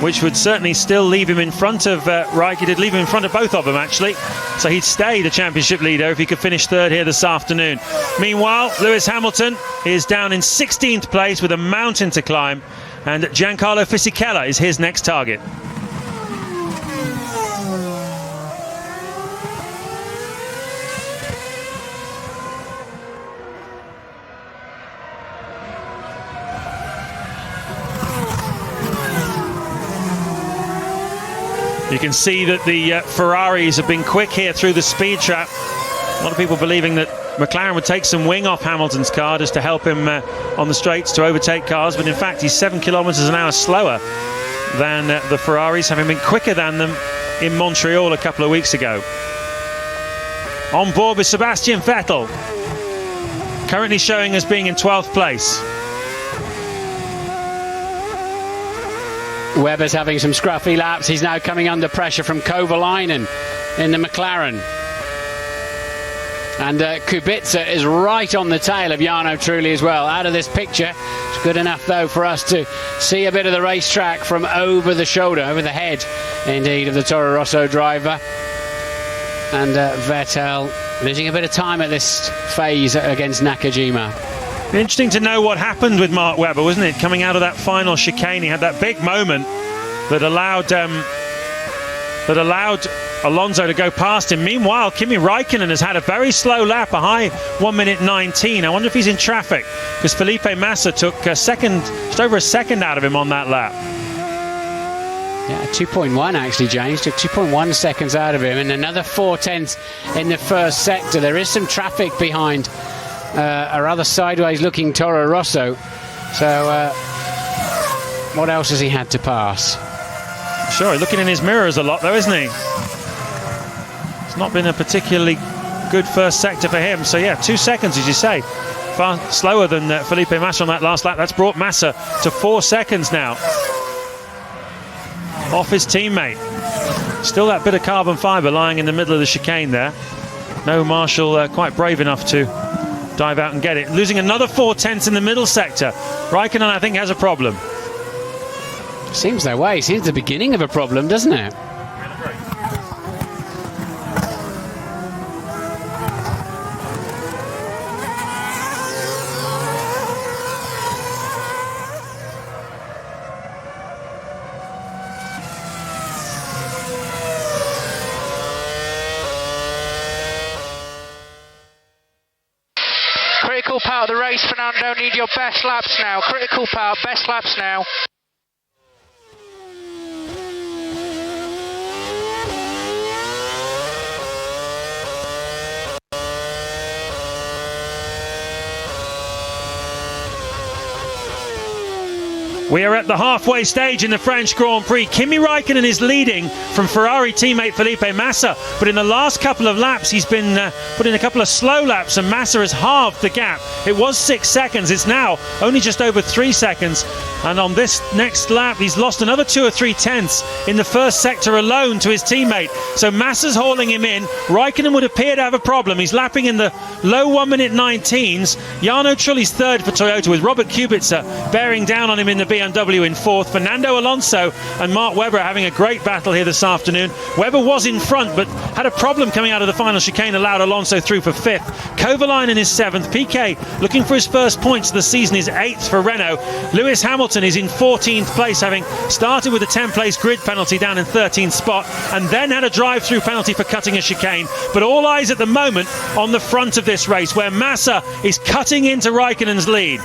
which would certainly still leave him in front of Raikkonen. It'd leave him in front of both of them, actually. So he'd stay the championship leader if he could finish 3rd here this afternoon. Meanwhile, Lewis Hamilton is down in 16th place with a mountain to climb, and Giancarlo Fisichella is his next target. You can see that the Ferraris have been quick here through the speed trap. A lot of people believing that McLaren would take some wing off Hamilton's car just to help him on the straights to overtake cars, but in fact he's 7 kilometers an hour slower than the Ferraris, having been quicker than them in Montreal a couple of weeks ago. On board with Sebastian Vettel, currently showing as being in 12th place. Webber's having some scruffy laps. He's now coming under pressure from Kovalainen in the McLaren. And Kubica is right on the tail of Jarno Trulli as well. Out of this picture, it's good enough though for us to see a bit of the racetrack from over the shoulder, over the head indeed, of the Toro Rosso driver. And Vettel losing a bit of time at this phase against Nakajima. Interesting to know what happened with Mark Webber, wasn't it? Coming out of that final chicane, he had that big moment that allowed Alonso to go past him. Meanwhile, Kimi Raikkonen has had a very slow lap, a high 1:19. I wonder if he's in traffic, because Felipe Massa took just over a second out of him on that lap. Yeah, 2.1 actually, James. Took 2.1 seconds out of him, and another 4/10 in the first sector. There is some traffic behind a rather sideways looking Toro Rosso. So what else has he had to pass? Sure, looking in his mirrors a lot though, isn't he? It's not been a particularly good first sector for him. So yeah, 2 seconds, as you say. Far slower than Felipe Massa on that last lap. That's brought Massa to 4 seconds now off his teammate. Still that bit of carbon fibre lying in the middle of the chicane there. No Marshall quite brave enough to dive out and get it. Losing another 4/10 in the middle sector. Raikkonen, I think, has a problem. Seems that way. Seems the beginning of a problem, doesn't it? Critical part of the race, Fernando. Need your best laps now. Critical part, best laps now. We are at the halfway stage in the French Grand Prix. Kimi Raikkonen is leading from Ferrari teammate Felipe Massa, but in the last couple of laps he's been put in a couple of slow laps, and Massa has halved the gap. It was 6 seconds, it's now only just over 3 seconds, and on this next lap he's lost another 2 or 3 tenths in the first sector alone to his teammate. So Massa's hauling him in. Raikkonen would appear to have a problem. He's lapping in the low 1:19s. Jarno Trulli's third for Toyota, with Robert Kubica bearing down on him in the BMW in fourth. Fernando Alonso and Mark Webber having a great battle here this afternoon. Webber was in front but had a problem coming out of the final chicane, allowed Alonso through for fifth. Kovalainen is seventh. Piquet looking for his first points of the season is eighth for Renault. Lewis Hamilton Hamilton is in 14th place, having started with a 10th-place grid penalty down in 13th spot, and then had a drive-through penalty for cutting a chicane. But all eyes at the moment on the front of this race, where Massa is cutting into Raikkonen's lead.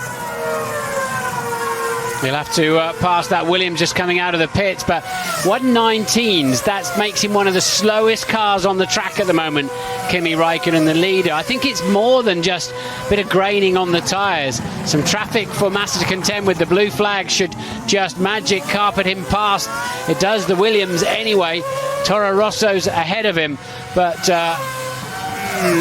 He'll have to pass that Williams just coming out of the pits, but 1:19s, that makes him one of the slowest cars on the track at the moment, Kimi Raikkonen, the leader. I think it's more than just a bit of graining on the tyres. Some traffic for Massa to contend with. The blue flag should just magic carpet him past. It does the Williams anyway. Toro Rosso's ahead of him, but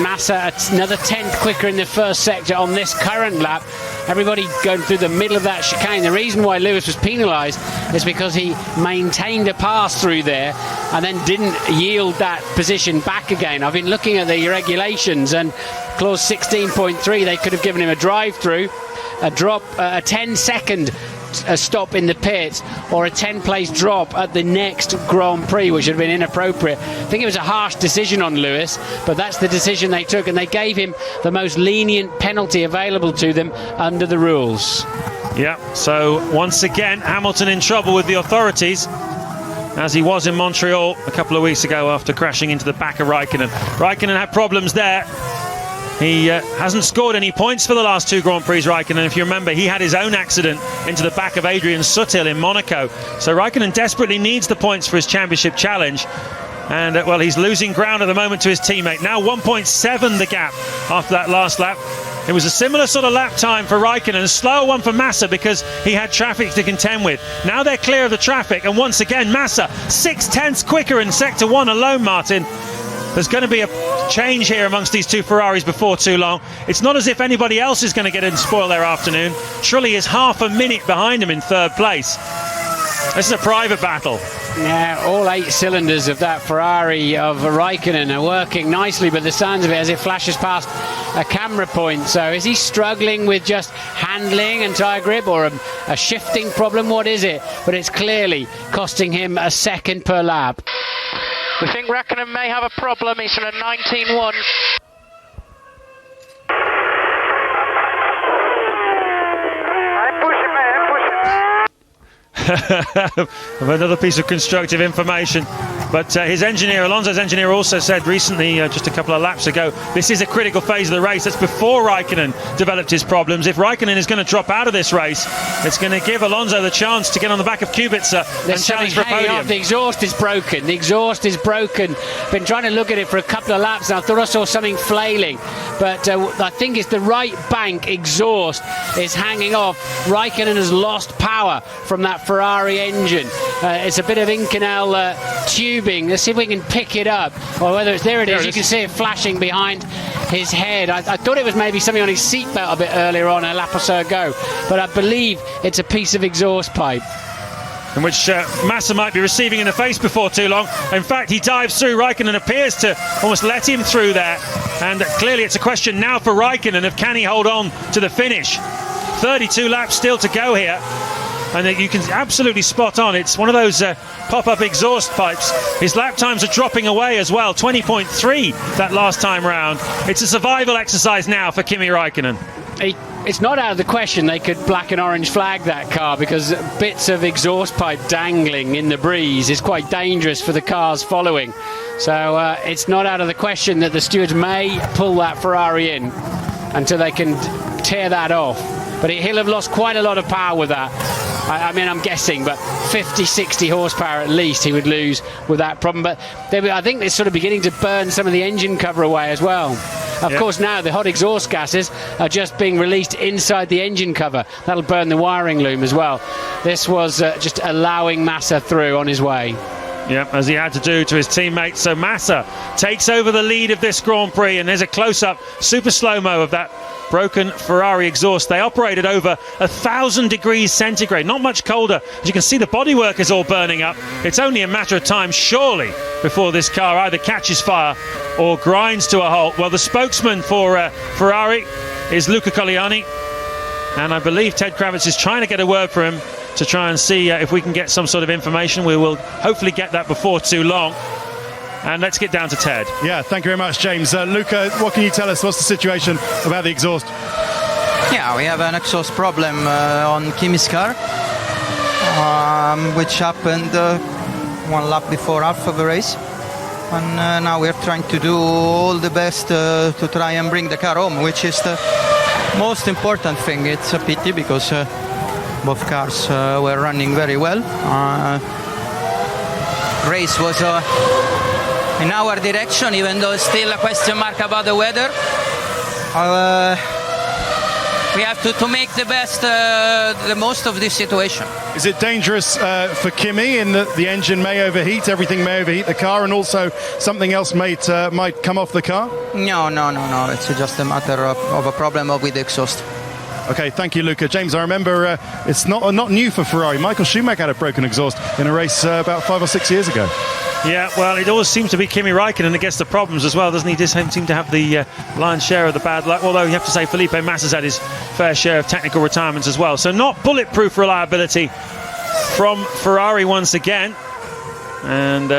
Massa another 10th quicker in the first sector on this current lap. Everybody going through the middle of that chicane. The reason why Lewis was penalised is because he maintained a pass through there and then didn't yield that position back again. I've been looking at the regulations, and clause 16.3, they could have given him a drive-through, a drop, a 10-second stop in the pits, or a 10th-place drop at the next Grand Prix, which would have been inappropriate. I think it was a harsh decision on Lewis, but that's the decision they took, and they gave him the most lenient penalty available to them under the rules. Yeah, so once again, Hamilton in trouble with the authorities, as he was in Montreal a couple of weeks ago after crashing into the back of Raikkonen. Raikkonen had problems there. He hasn't scored any points for the last two Grand Prix, Raikkonen. If you remember, he had his own accident into the back of Adrian Sutil in Monaco. So Raikkonen desperately needs the points for his championship challenge. And, well, he's losing ground at the moment to his teammate. Now 1.7 the gap after that last lap. It was a similar sort of lap time for Raikkonen, a slower one for Massa because he had traffic to contend with. Now they're clear of the traffic, and once again, Massa 6/10ths quicker in Sector 1 alone, Martin. There's going to be a change here amongst these two Ferraris before too long. It's not as if anybody else is going to get in and spoil their afternoon. Trulli is half a minute behind him in third place. This is a private battle. Yeah, all 8 cylinders of that Ferrari of Raikkonen are working nicely, but the sounds of it as it flashes past a camera point. So is he struggling with just handling and tyre grip, or a shifting problem? What is it? But it's clearly costing him a second per lap. We think Raikkonen may have a problem. He's on a 19.1. Another piece of constructive information. But his engineer, Alonso's engineer, also said recently, just a couple of laps ago, this is a critical phase of the race. That's before Raikkonen developed his problems. If Raikkonen is going to drop out of this race, it's going to give Alonso the chance to get on the back of Kubica and challenge for a podium. The exhaust is broken. The exhaust is broken. Been trying to look at it for a couple of laps now. I thought I saw something flailing, but I think it's the right bank exhaust is hanging off. Raikkonen has lost power from that Ferrari engine. It's a bit of Inconel tubing. Let's see if we can pick it up, or whether it's there. It is. You can see it flashing behind his head. I thought it was maybe something on his seatbelt a bit earlier on, a lap or so ago, but I believe it's a piece of exhaust pipe, in which Massa might be receiving in the face before too long. In fact, he dives through. Raikkonen appears to almost let him through there, and clearly it's a question now for Raikkonen of can he hold on to the finish. 32 laps still to go here, and you can absolutely spot on. It's one of those pop-up exhaust pipes. His lap times are dropping away as well, 20.3 that last time round. It's a survival exercise now for Kimi Raikkonen. It's not out of the question they could black and orange flag that car, because bits of exhaust pipe dangling in the breeze is quite dangerous for the cars following. So it's not out of the question that the stewards may pull that Ferrari in until they can tear that off. But he'll have lost quite a lot of power with that. I mean, I'm guessing, but 50, 60 horsepower at least he would lose with that problem. But I think they're sort of beginning to burn some of the engine cover away as well. Of course, now the hot exhaust gases are just being released inside the engine cover. That'll burn the wiring loom as well. This was just allowing Massa through on his way. Yeah, as he had to do to his teammates. So Massa takes over the lead of this Grand Prix, and there's a close-up, super slow-mo of that broken Ferrari exhaust. They operated over 1,000 degrees centigrade, not much colder. As you can see, the bodywork is all burning up. It's only a matter of time, surely, before this car either catches fire or grinds to a halt. Well, the spokesman for Ferrari is Luca Colleoni, and I believe Ted Kravitz is trying to get a word for him to try and see if we can get some sort of information. We will hopefully get that before too long. And let's get down to Ted. Yeah, thank you very much, James. Luca, what can you tell us? What's the situation about the exhaust? Yeah, we have an exhaust problem on Kimi's car. which happened 1 lap before half of the race. And now we're trying to do all the best to try and bring the car home, which is the most important thing. It's a pity because both cars were running very well. Race was in our direction, even though it's still a question mark about the weather. We have to make the most of this situation. Is it dangerous for Kimi in that the engine may overheat, everything may overheat the car, and also something else might come off the car? No. It's just a matter of a problem with the exhaust. Okay, thank you, Luca. James, I remember it's not new for Ferrari. Michael Schumacher had a broken exhaust in a race about 5 or 6 years ago. Yeah, well, it always seems to be Kimi Räikkönen that gets the problems as well, doesn't he? Just seem to have the lion's share of the bad luck, although you have to say Felipe Massa's had his fair share of technical retirements as well. So not bulletproof reliability from Ferrari once again. And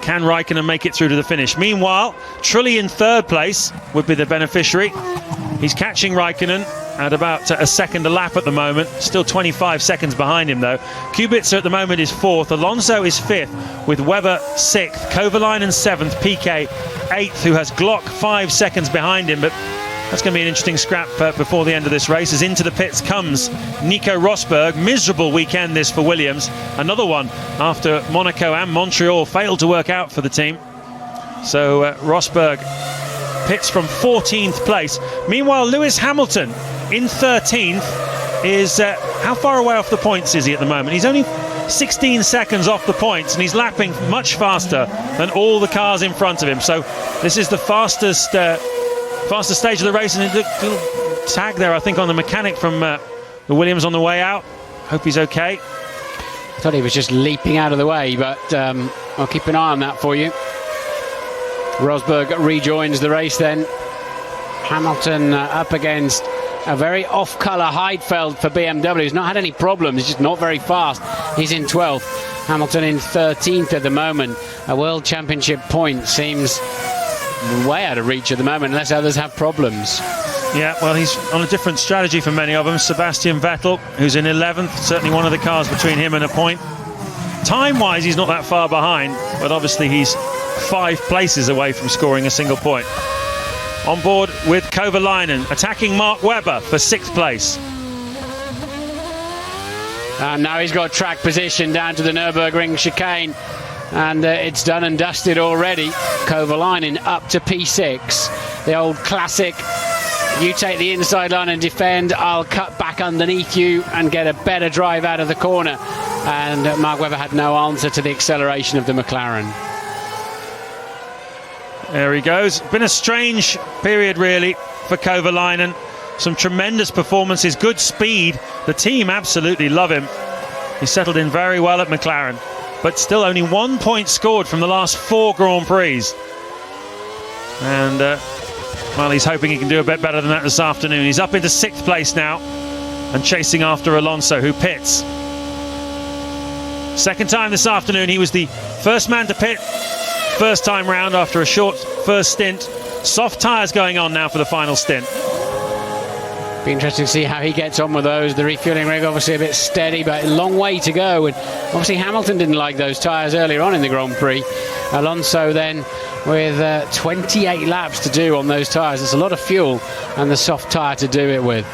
can Räikkönen make it through to the finish? Meanwhile, Trulli in third place would be the beneficiary. He's catching Räikkönen at about a second a lap at the moment. Still 25 seconds behind him, though. Kubica at the moment is fourth. Alonso is fifth, with Webber sixth. Kovalainen seventh. Piquet eighth, who has Glock 5 seconds behind him. But that's going to be an interesting scrap before the end of this race. As into the pits comes Nico Rosberg. Miserable weekend this for Williams. Another one after Monaco and Montreal failed to work out for the team. So Rosberg pits from 14th place. Meanwhile, Lewis Hamilton in 13th is how far away off the points is he at the moment? He's only 16 seconds off the points, and he's lapping much faster than all the cars in front of him. So this is the fastest stage of the race, and a little tag there, I think, on the mechanic from the Williams on the way out. Hope he's okay. I thought he was just leaping out of the way, but I'll keep an eye on that for you. Rosberg rejoins the race then. Hamilton up against a very off-colour Heidfeld for BMW. He's not had any problems, he's just not very fast. He's in 12th. Hamilton in 13th at the moment. A World Championship point seems way out of reach at the moment, unless others have problems. Yeah, well, he's on a different strategy for many of them. Sebastian Vettel, who's in 11th, certainly one of the cars between him and a point. Time-wise, he's not that far behind, but obviously he's 5 places away from scoring a single point. On board with Kovalainen, attacking Mark Webber for 6th place. And now he's got track position down to the Nürburgring chicane, and it's done and dusted already. Kovalainen up to P6. The old classic, you take the inside line and defend, I'll cut back underneath you and get a better drive out of the corner. And Mark Webber had no answer to the acceleration of the McLaren. There he goes. Been a strange period, really, for Kovalainen. Some tremendous performances, good speed. The team absolutely love him. He settled in very well at McLaren, but still only 1 point scored from the last 4 Grand Prix. And, well, he's hoping he can do a bit better than that this afternoon. He's up into 6th place now and chasing after Alonso, who pits. Second time this afternoon, he was the first man to pit. First time round after a short first stint. Soft tyres going on now for the final stint. Be interesting to see how he gets on with those. The refueling rig obviously a bit steady, but a long way to go. And obviously Hamilton didn't like those tyres earlier on in the Grand Prix. Alonso then with 28 laps to do on those tyres. It's a lot of fuel and the soft tyre to do it with.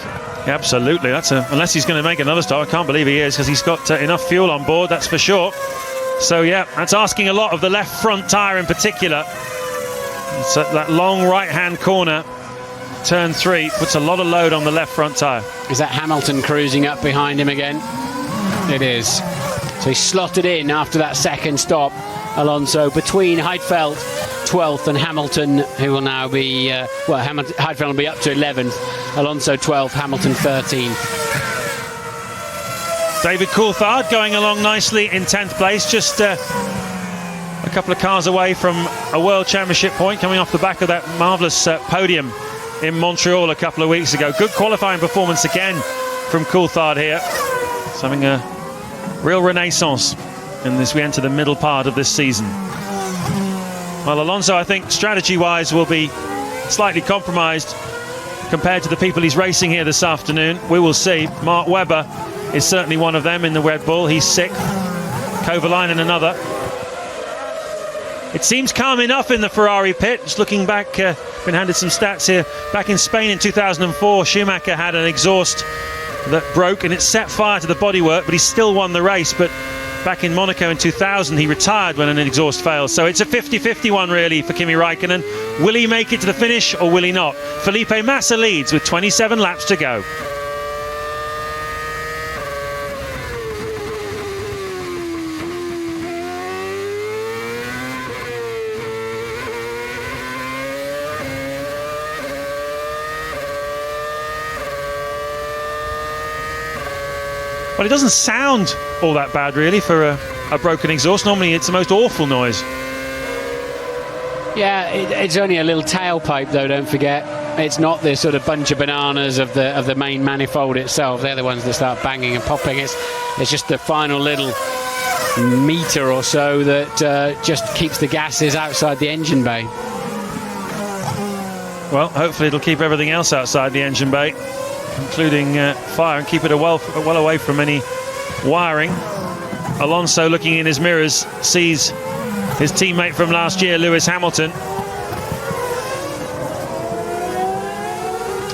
Yeah, absolutely. Unless he's going to make another start. I can't believe he is, because he's got enough fuel on board, that's for sure. So yeah, that's asking a lot of the left front tyre in particular. So that long right-hand corner, turn 3, puts a lot of load on the left front tyre. Is that Hamilton cruising up behind him again? It is. So he's slotted in after that second stop, Alonso, between Heidfeld 12th and Hamilton, who will now be, Heidfeld will be up to 11th, Alonso 12th, Hamilton 13th. David Coulthard going along nicely in 10th place, just a couple of cars away from a World Championship point, coming off the back of that marvellous podium in Montreal a couple of weeks ago. Good qualifying performance again from Coulthard here. It's having a real renaissance in this. We enter the middle part of this season. Well, Alonso, I think, strategy-wise, will be slightly compromised compared to the people he's racing here this afternoon. We will see. Mark Webber is certainly one of them in the Red Bull. He's 6th. Kovalainen another. It seems calm enough in the Ferrari pit. Just looking back, been handed some stats here. Back in Spain in 2004, Schumacher had an exhaust that broke and it set fire to the bodywork, but he still won the race. But back in Monaco in 2000, he retired when an exhaust failed. So it's a 50-50 one really for Kimi Räikkönen. Will he make it to the finish or will he not? Felipe Massa leads with 27 laps to go. Well, it doesn't sound all that bad, really, for a broken exhaust. Normally, it's the most awful noise. Yeah, it's only a little tailpipe, though. Don't forget, it's not this sort of bunch of bananas of the main manifold itself. They're the ones that start banging and popping. It's just the final little meter or so that just keeps the gases outside the engine bay. Well, hopefully, it'll keep everything else outside the engine bay, including fire, and keep it well away from any wiring. Alonso, looking in his mirrors, sees his teammate from last year, Lewis Hamilton.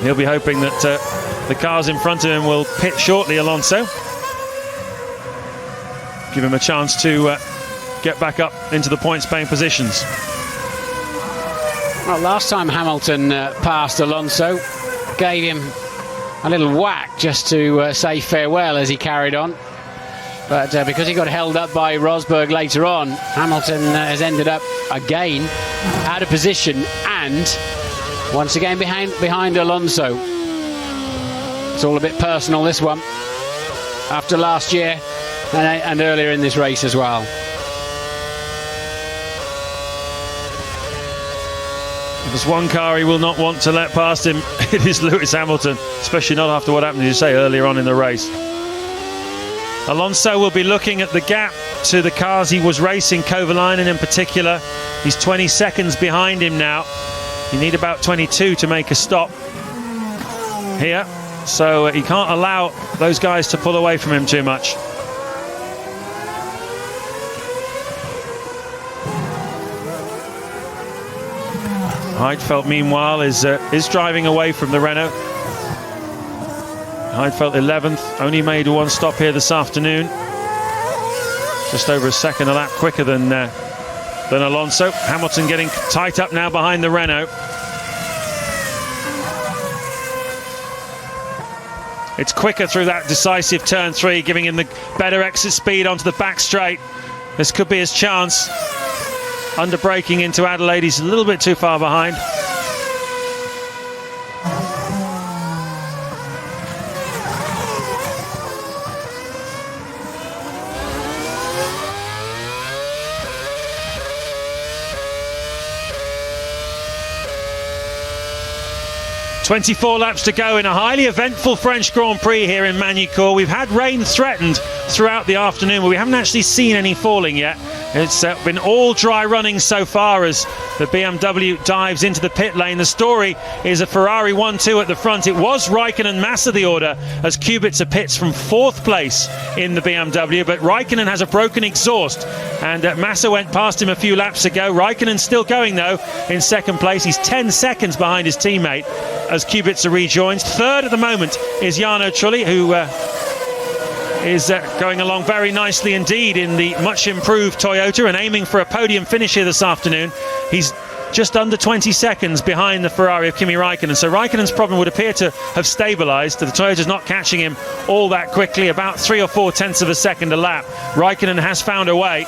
He'll be hoping that the cars in front of him will pit shortly, Alonso. Give him a chance to get back up into the points-paying positions. Well, last time Hamilton passed Alonso, gave him a little whack just to say farewell as he carried on. But because he got held up by Rosberg later on, Hamilton has ended up again out of position and once again behind Alonso. It's all a bit personal, this one, after last year and earlier in this race as well. There's one car he will not want to let past him. It is Lewis Hamilton, especially not after what happened, as you say, earlier on in the race. Alonso will be looking at the gap to the cars he was racing, Kovalainen in particular. He's 20 seconds behind him now. You need about 22 to make a stop here, so he can't allow those guys to pull away from him too much. Heidfeld, meanwhile, is driving away from the Renault. Heidfeld 11th, only made one stop here this afternoon. Just over a second a lap quicker than Alonso. Hamilton getting tight up now behind the Renault. It's quicker through that decisive turn 3, giving him the better exit speed onto the back straight. This could be his chance. Under braking into Adelaide, he's a little bit too far behind. "24 laps to go in a highly eventful French Grand Prix here in Magny-Cours. We've had rain threatened throughout the afternoon, but we haven't actually seen any falling yet. It's been all dry running so far as the BMW dives into the pit lane. The story is a Ferrari 1-2 at the front. It was Räikkönen Massa the order as Kubica pits from 4th place in the BMW, but Räikkönen has a broken exhaust and Massa went past him a few laps ago. Räikkönen still going though in 2nd place. He's 10 seconds behind his teammate as Kubica rejoins. 3rd at the moment is Jarno Trulli, who is going along very nicely indeed in the much improved Toyota and aiming for a podium finish here this afternoon. He's just under 20 seconds behind the Ferrari of Kimi Räikkönen. So Räikkönen's problem would appear to have stabilised. The Toyota's not catching him all that quickly, about 3 or 4 tenths of a second a lap. Räikkönen has found a way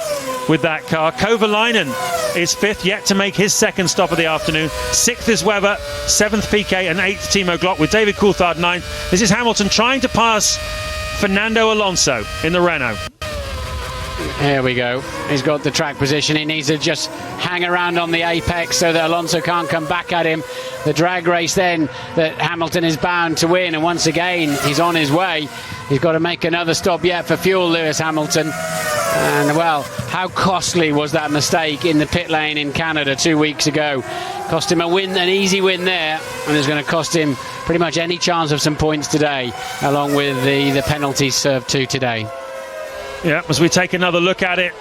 with that car. Kovalainen is 5th, yet to make his 2nd stop of the afternoon. 6th is Webber, 7th Piquet and 8th Timo Glock, with David Coulthard 9th. This is Hamilton trying to pass Fernando Alonso in the Renault. Here we go. He's got the track position. He needs to just hang around on the apex so that Alonso can't come back at him. The drag race then that Hamilton is bound to win, and once again he's on his way. He's got to make another stop yet for fuel, Lewis Hamilton. And, well, how costly was that mistake in the pit lane in Canada 2 weeks ago? Cost him a win, an easy win there, and it's going to cost him pretty much any chance of some points today, along with the penalties served too today. Yeah, as we take another look at it,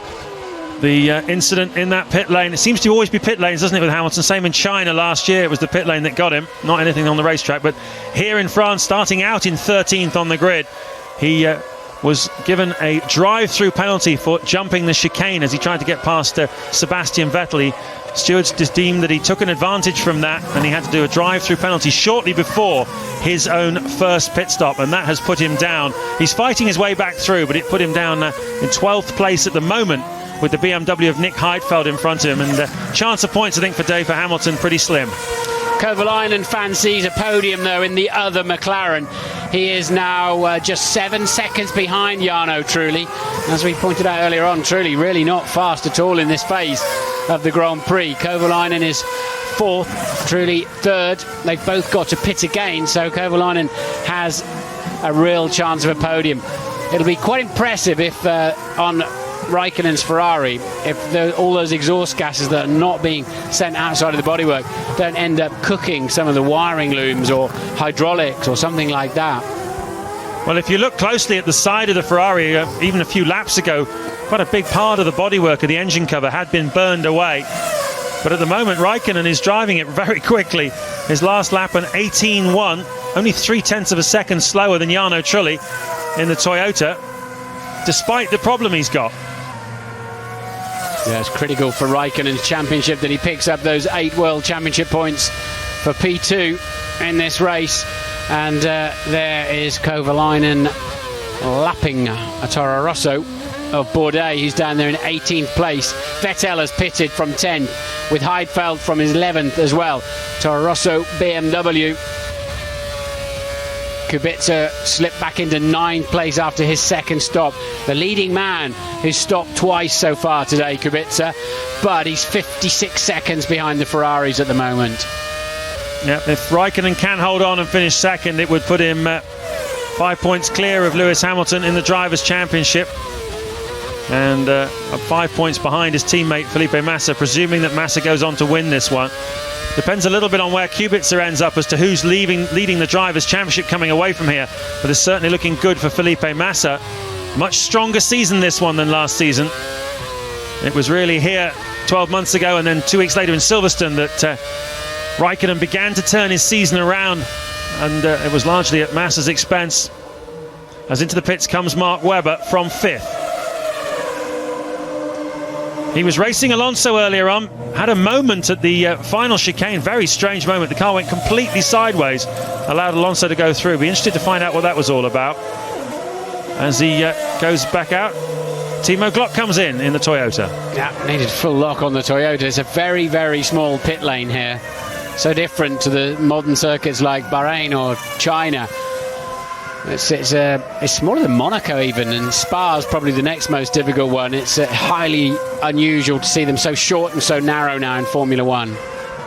the incident in that pit lane, it seems to always be pit lanes, doesn't it, with Hamilton? Same in China last year, it was the pit lane that got him, not anything on the racetrack. But here in France, starting out in 13th on the grid, he was given a drive-through penalty for jumping the chicane as he tried to get past Sebastian Vettel. Stewards deemed that he took an advantage from that, and he had to do a drive-through penalty shortly before his own first pit stop, and that has put him down. He's fighting his way back through, but it put him down in 12th place at the moment, with the BMW of Nick Heidfeld in front of him, and chance of points, I think, for Hamilton pretty slim. Kovalainen fancies a podium, though, in the other McLaren. He is now just 7 seconds behind Jarno Trulli. As we pointed out earlier on, Trulli really not fast at all in this phase of the Grand Prix. Kovalainen is 4th, Trulli 3rd. They've both got to pit again, so Kovalainen has a real chance of a podium. It'll be quite impressive if on Raikkonen's Ferrari, if all those exhaust gases that are not being sent outside of the bodywork don't end up cooking some of the wiring looms or hydraulics or something like that. Well, if you look closely at the side of the Ferrari, even a few laps ago, quite a big part of the bodywork of the engine cover had been burned away. But at the moment, Raikkonen is driving it very quickly. His last lap, an 18.1, only 0.3 of a second slower than Jarno Trulli in the Toyota, despite the problem he's got. Yeah, it's critical for Raikkonen's championship that he picks up those 8 World Championship points for P2 in this race. And there is Kovalainen lapping a Toro Rosso of Bourdais, who's down there in 18th place. Vettel has pitted from 10th, with Heidfeld from his 11th as well. Toro Rosso, BMW. Kubica slipped back into 9th place after his second stop. The leading man who's stopped twice so far today, Kubica, but he's 56 seconds behind the Ferraris at the moment. Yeah, if Raikkonen can hold on and finish second, it would put him 5 points clear of Lewis Hamilton in the Drivers' Championship, and 5 points behind his teammate Felipe Massa, presuming that Massa goes on to win this one. Depends a little bit on where Kubica ends up as to who's leading the Drivers' Championship coming away from here, but it's certainly looking good for Felipe Massa. Much stronger season this one than last season. It was really here 12 months ago and then 2 weeks later in Silverstone that Raikkonen began to turn his season around, and it was largely at Massa's expense. As into the pits comes Mark Webber from 5th. He was racing Alonso earlier on, had a moment at the final chicane, very strange moment. The car went completely sideways, allowed Alonso to go through. Be interested to find out what that was all about. As he goes back out, Timo Glock comes in the Toyota. Yeah, needed full lock on the Toyota. It's a very, very small pit lane here. So different to the modern circuits like Bahrain or China. It's smaller than Monaco even, and Spa's probably the next most difficult one. It's highly unusual to see them so short and so narrow now in Formula One.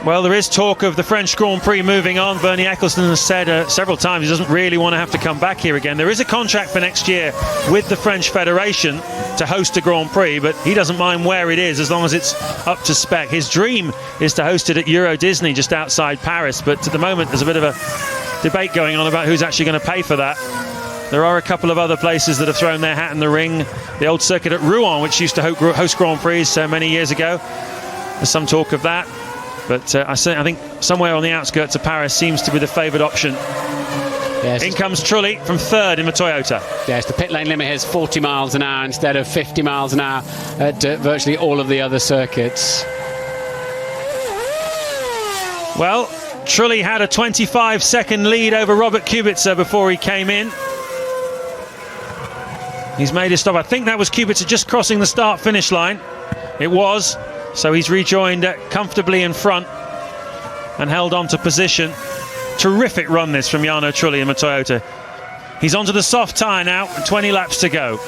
Well, there is talk of the French Grand Prix moving on. Bernie Eccleston has said several times he doesn't really want to have to come back here again. There is a contract for next year with the French Federation to host a Grand Prix, but he doesn't mind where it is as long as it's up to spec. His dream is to host it at Euro Disney just outside Paris, but at the moment there's a bit of a debate going on about who's actually going to pay for that. There are a couple of other places that have thrown their hat in the ring. The old circuit at Rouen, which used to host Grand Prix many years ago. There's some talk of that. But I think somewhere on the outskirts of Paris seems to be the favoured option. Yes. In comes Trulli from 3rd in the Toyota. Yes, the pit lane limit is 40 miles an hour instead of 50 miles an hour at virtually all of the other circuits. Well, Trulli had a 25-second lead over Robert Kubica before he came in. He's made his stop. I think that was Kubica just crossing the start-finish line. It was. So he's rejoined comfortably in front and held on to position. Terrific run this from Jarno Trulli in the Toyota. He's onto the soft tyre now, 20 laps to go.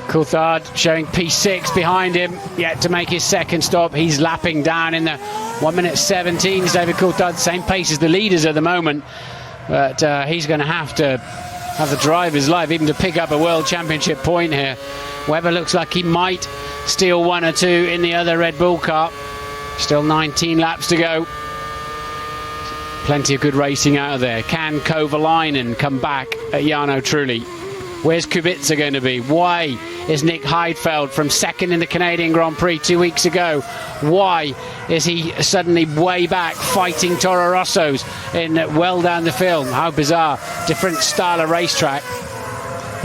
Coulthard showing P6 behind him, yet to make his second stop. He's lapping down in the 1:17. David Coulthard, same pace as the leaders at the moment, but he's going to have to have the driver's life, even to pick up a World Championship point here. Webber looks like he might steal 1 or 2 in the other Red Bull car. Still 19 laps to go. Plenty of good racing out of there. Can Kovalainen come back at Jarno Trulli? Where's Kubica going to be? Why is Nick Heidfeld from second in the Canadian Grand Prix 2 weeks ago? Why is he suddenly way back fighting Toro Rosso's in well down the field? How bizarre. Different style of racetrack.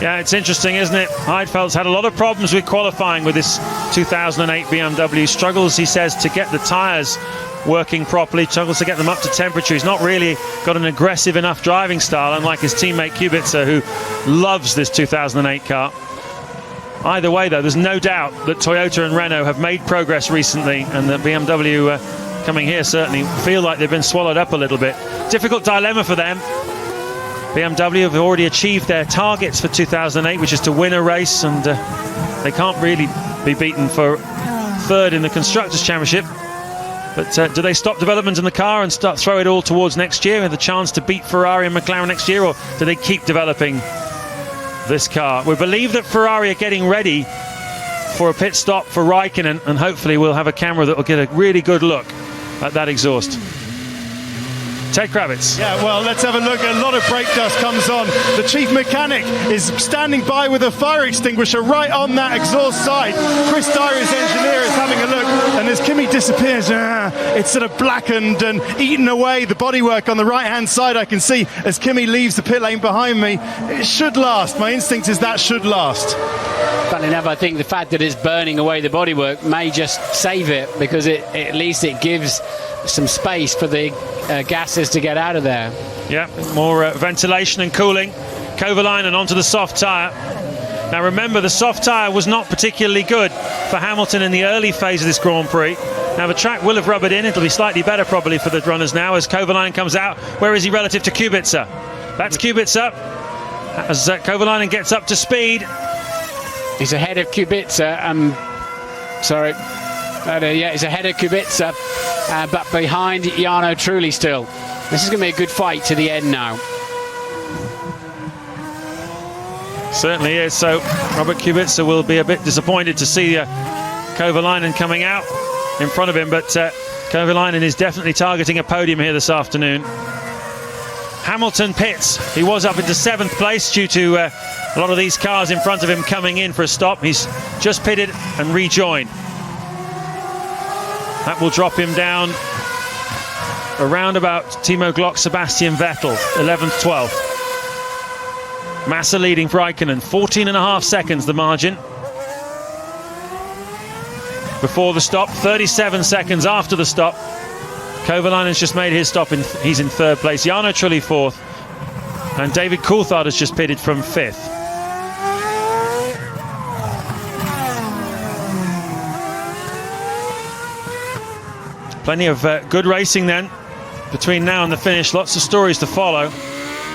Yeah, it's interesting, isn't it? Heidfeld's had a lot of problems with qualifying with this 2008 BMW. Struggles, he says, to get the tyres working properly, struggles to get them up to temperature. He's not really got an aggressive enough driving style, unlike his teammate Kubica, who loves this 2008 car. Either way, though, there's no doubt that Toyota and Renault have made progress recently, and that BMW coming here certainly feel like they've been swallowed up a little bit. Difficult dilemma for them. BMW have already achieved their targets for 2008, which is to win a race, and they can't really be beaten for third in the Constructors' Championship. But do they stop development in the car and throw it all towards next year with the chance to beat Ferrari and McLaren next year, or do they keep developing this car? We believe that Ferrari are getting ready for a pit stop for Raikkonen, and hopefully we'll have a camera that will get a really good look at that exhaust. Ted Kravitz. Yeah, well, let's have a look. A lot of brake dust comes on. The chief mechanic is standing by with a fire extinguisher right on that exhaust side. Chris Dyer's engineer is having a look, and as Kimi disappears, it's sort of blackened and eaten away. The bodywork on the right-hand side I can see as Kimi leaves the pit lane behind me. It should last. My instinct is that should last. Funny enough, I think the fact that it's burning away the bodywork may just save it, because at least it gives some space for the gases to get out of there. Yeah, more ventilation and cooling. Kovalainen onto the soft tyre. Now remember, the soft tyre was not particularly good for Hamilton in the early phase of this Grand Prix. Now the track will have rubbered in. It'll be slightly better probably for the runners now as Kovalainen comes out. Where is he relative to Kubica? That's Kubica. As Kovalainen gets up to speed. He's ahead of Kubica. Yeah, he's ahead of Kubica, but behind Jarno Trulli still. This is going to be a good fight to the end now. Certainly is. So Robert Kubica will be a bit disappointed to see Kovalainen coming out in front of him, but Kovalainen is definitely targeting a podium here this afternoon. Hamilton pits. He was up into 7th place due to a lot of these cars in front of him coming in for a stop. He's just pitted and rejoined. That will drop him down around about Timo Glock, Sebastian Vettel, 11th, 12th. Massa leading for Raikkonen, 14.5 seconds the margin. Before the stop, 37 seconds after the stop. Kovalainen's just made his stop, he's in 3rd place. Jarno Trulli 4th. And David Coulthard has just pitted from 5th. Plenty of good racing then between now and the finish. Lots of stories to follow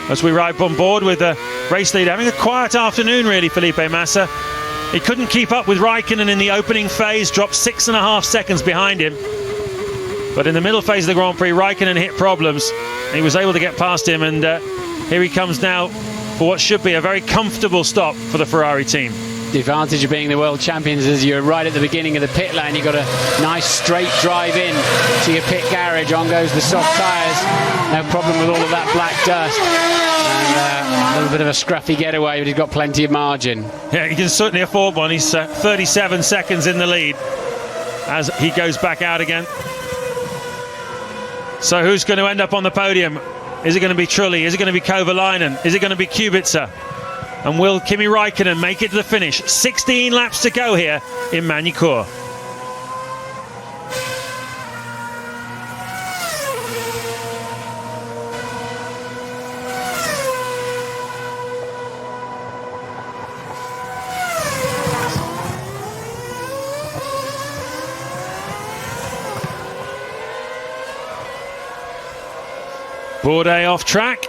as we ride on board with the race leader. Having a quiet afternoon really, Felipe Massa. He couldn't keep up with Raikkonen in the opening phase, dropped 6.5 seconds behind him. But in the middle phase of the Grand Prix, Raikkonen hit problems. He was able to get past him, and here he comes now for what should be a very comfortable stop for the Ferrari team. The advantage of being the world champions is you're right at the beginning of the pit lane. You've got a nice straight drive in to your pit garage. On goes the soft tyres. No problem with all of that black dust. And a little bit of a scruffy getaway, but he's got plenty of margin. Yeah, he can certainly afford one. He's 37 seconds in the lead as he goes back out again. So who's going to end up on the podium? Is it going to be Trulli? Is it going to be Kovalainen? Is it going to be Kubica? And will Kimi Raikkonen make it to the finish? 16 laps to go here in Magny-Cours. Bourdais off track,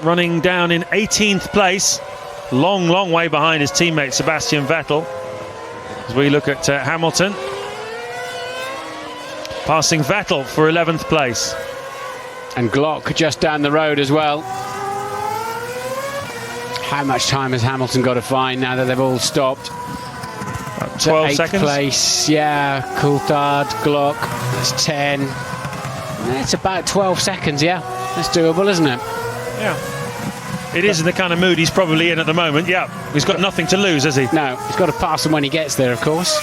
running down in 18th place. Long way behind his teammate Sebastian Vettel. As we look at Hamilton, passing Vettel for 11th place. And Glock just down the road as well. How much time has Hamilton got to find now that they've all stopped? 12 seconds. Place, yeah. Coulthard, Glock, that's 10. It's about 12 seconds, yeah. That's doable, isn't it? Yeah. It is in the kind of mood he's probably in at the moment. Yeah, he's got nothing to lose, has he? No, he's got to pass him when he gets there, of course.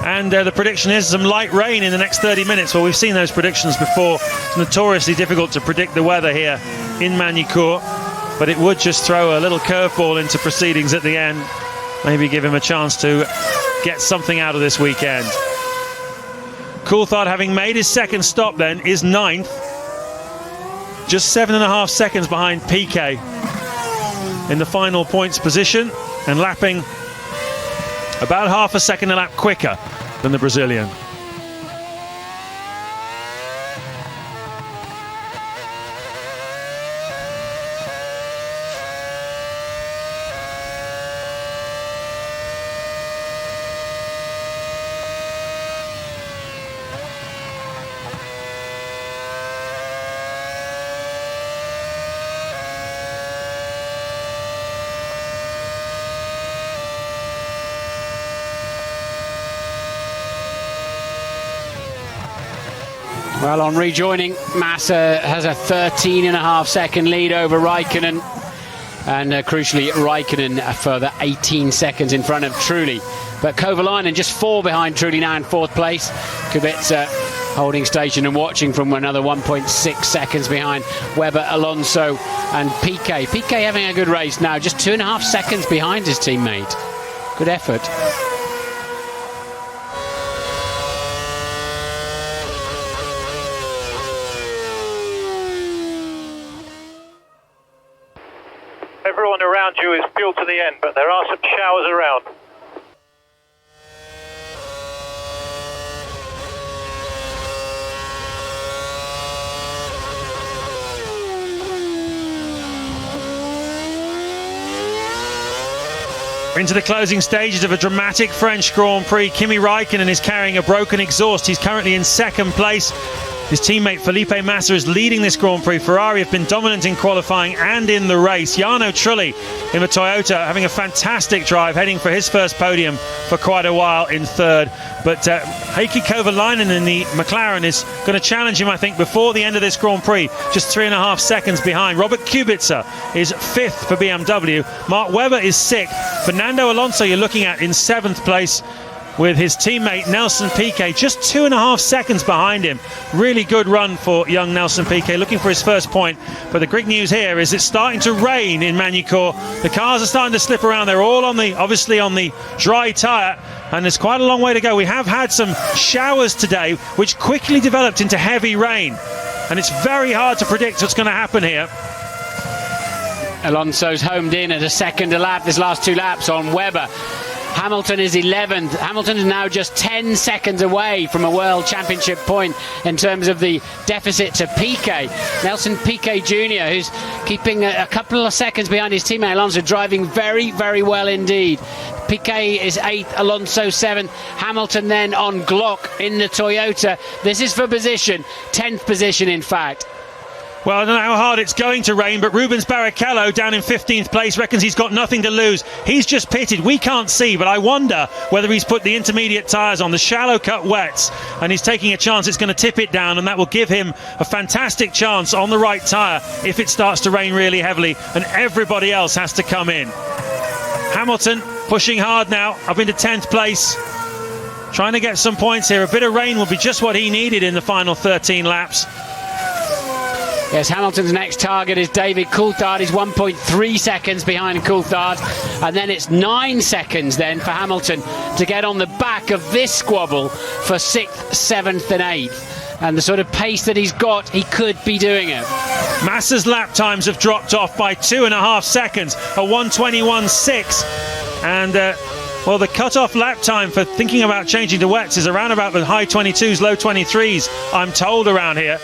And the prediction is some light rain in the next 30 minutes. Well, we've seen those predictions before. It's notoriously difficult to predict the weather here in Magny-Cours, but it would just throw a little curveball into proceedings at the end. Maybe give him a chance to get something out of this weekend. Coulthard, having made his second stop then, is 9th. Just 7.5 seconds behind Piquet in the final points position, and lapping about half a second a lap quicker than the Brazilian. Well, on rejoining, Massa has a 13.5-second lead over Raikkonen. And crucially, Raikkonen a further 18 seconds in front of Trulli. But Kovalainen just 4 behind Trulli now in 4th place. Kubica holding station and watching from another 1.6 seconds behind Webber, Alonso and Piquet. Piquet having a good race now, just 2.5 seconds behind his teammate. Good effort. Everyone around you is fuel to the end, but there are some showers around. We're into the closing stages of a dramatic French Grand Prix. Kimi Raikkonen is carrying a broken exhaust. He's currently in 2nd place. His teammate Felipe Massa is leading this Grand Prix. Ferrari have been dominant in qualifying and in the race. Jarno Trulli in the Toyota having a fantastic drive, heading for his first podium for quite a while in 3rd. But Heikki Kovalainen in the McLaren is going to challenge him, I think, before the end of this Grand Prix. Just 3.5 seconds behind. Robert Kubica is 5th for BMW. Mark Webber is 6th. Fernando Alonso you're looking at in 7th place, with his teammate Nelson Piquet just 2.5 seconds behind him. Really good run for young Nelson Piquet, looking for his first point. But the great news here is it's starting to rain in Magny-Cours. The cars are starting to slip around. They're all obviously on the dry tyre, and there's quite a long way to go. We have had some showers today, which quickly developed into heavy rain, and it's very hard to predict what's going to happen here. Alonso's homed in at a second a lap, this last 2 laps on Webber. Hamilton is 11th. Hamilton is now just 10 seconds away from a World Championship point in terms of the deficit to Piquet. Nelson Piquet Jr., who's keeping a couple of seconds behind his teammate Alonso, driving very, very well indeed. Piquet is 8th, Alonso 7th, Hamilton then on Glock in the Toyota. This is for position, 10th position in fact. Well, I don't know how hard it's going to rain, but Rubens Barrichello down in 15th place reckons he's got nothing to lose. He's just pitted. We can't see, but I wonder whether he's put the intermediate tyres on, the shallow cut wets, and he's taking a chance it's going to tip it down, and that will give him a fantastic chance on the right tyre if it starts to rain really heavily, and everybody else has to come in. Hamilton pushing hard now, up into 10th place, trying to get some points here. A bit of rain will be just what he needed in the final 13 laps. Yes, Hamilton's next target is David Coulthard. He's 1.3 seconds behind Coulthard. And then it's 9 seconds then for Hamilton to get on the back of this squabble for 6th, 7th and 8th. And the sort of pace that he's got, he could be doing it. Massa's lap times have dropped off by 2.5 seconds, a 1:21.6. And well, the cut-off lap time for thinking about changing to wets is around about the high 22s, low 23s, I'm told, around here.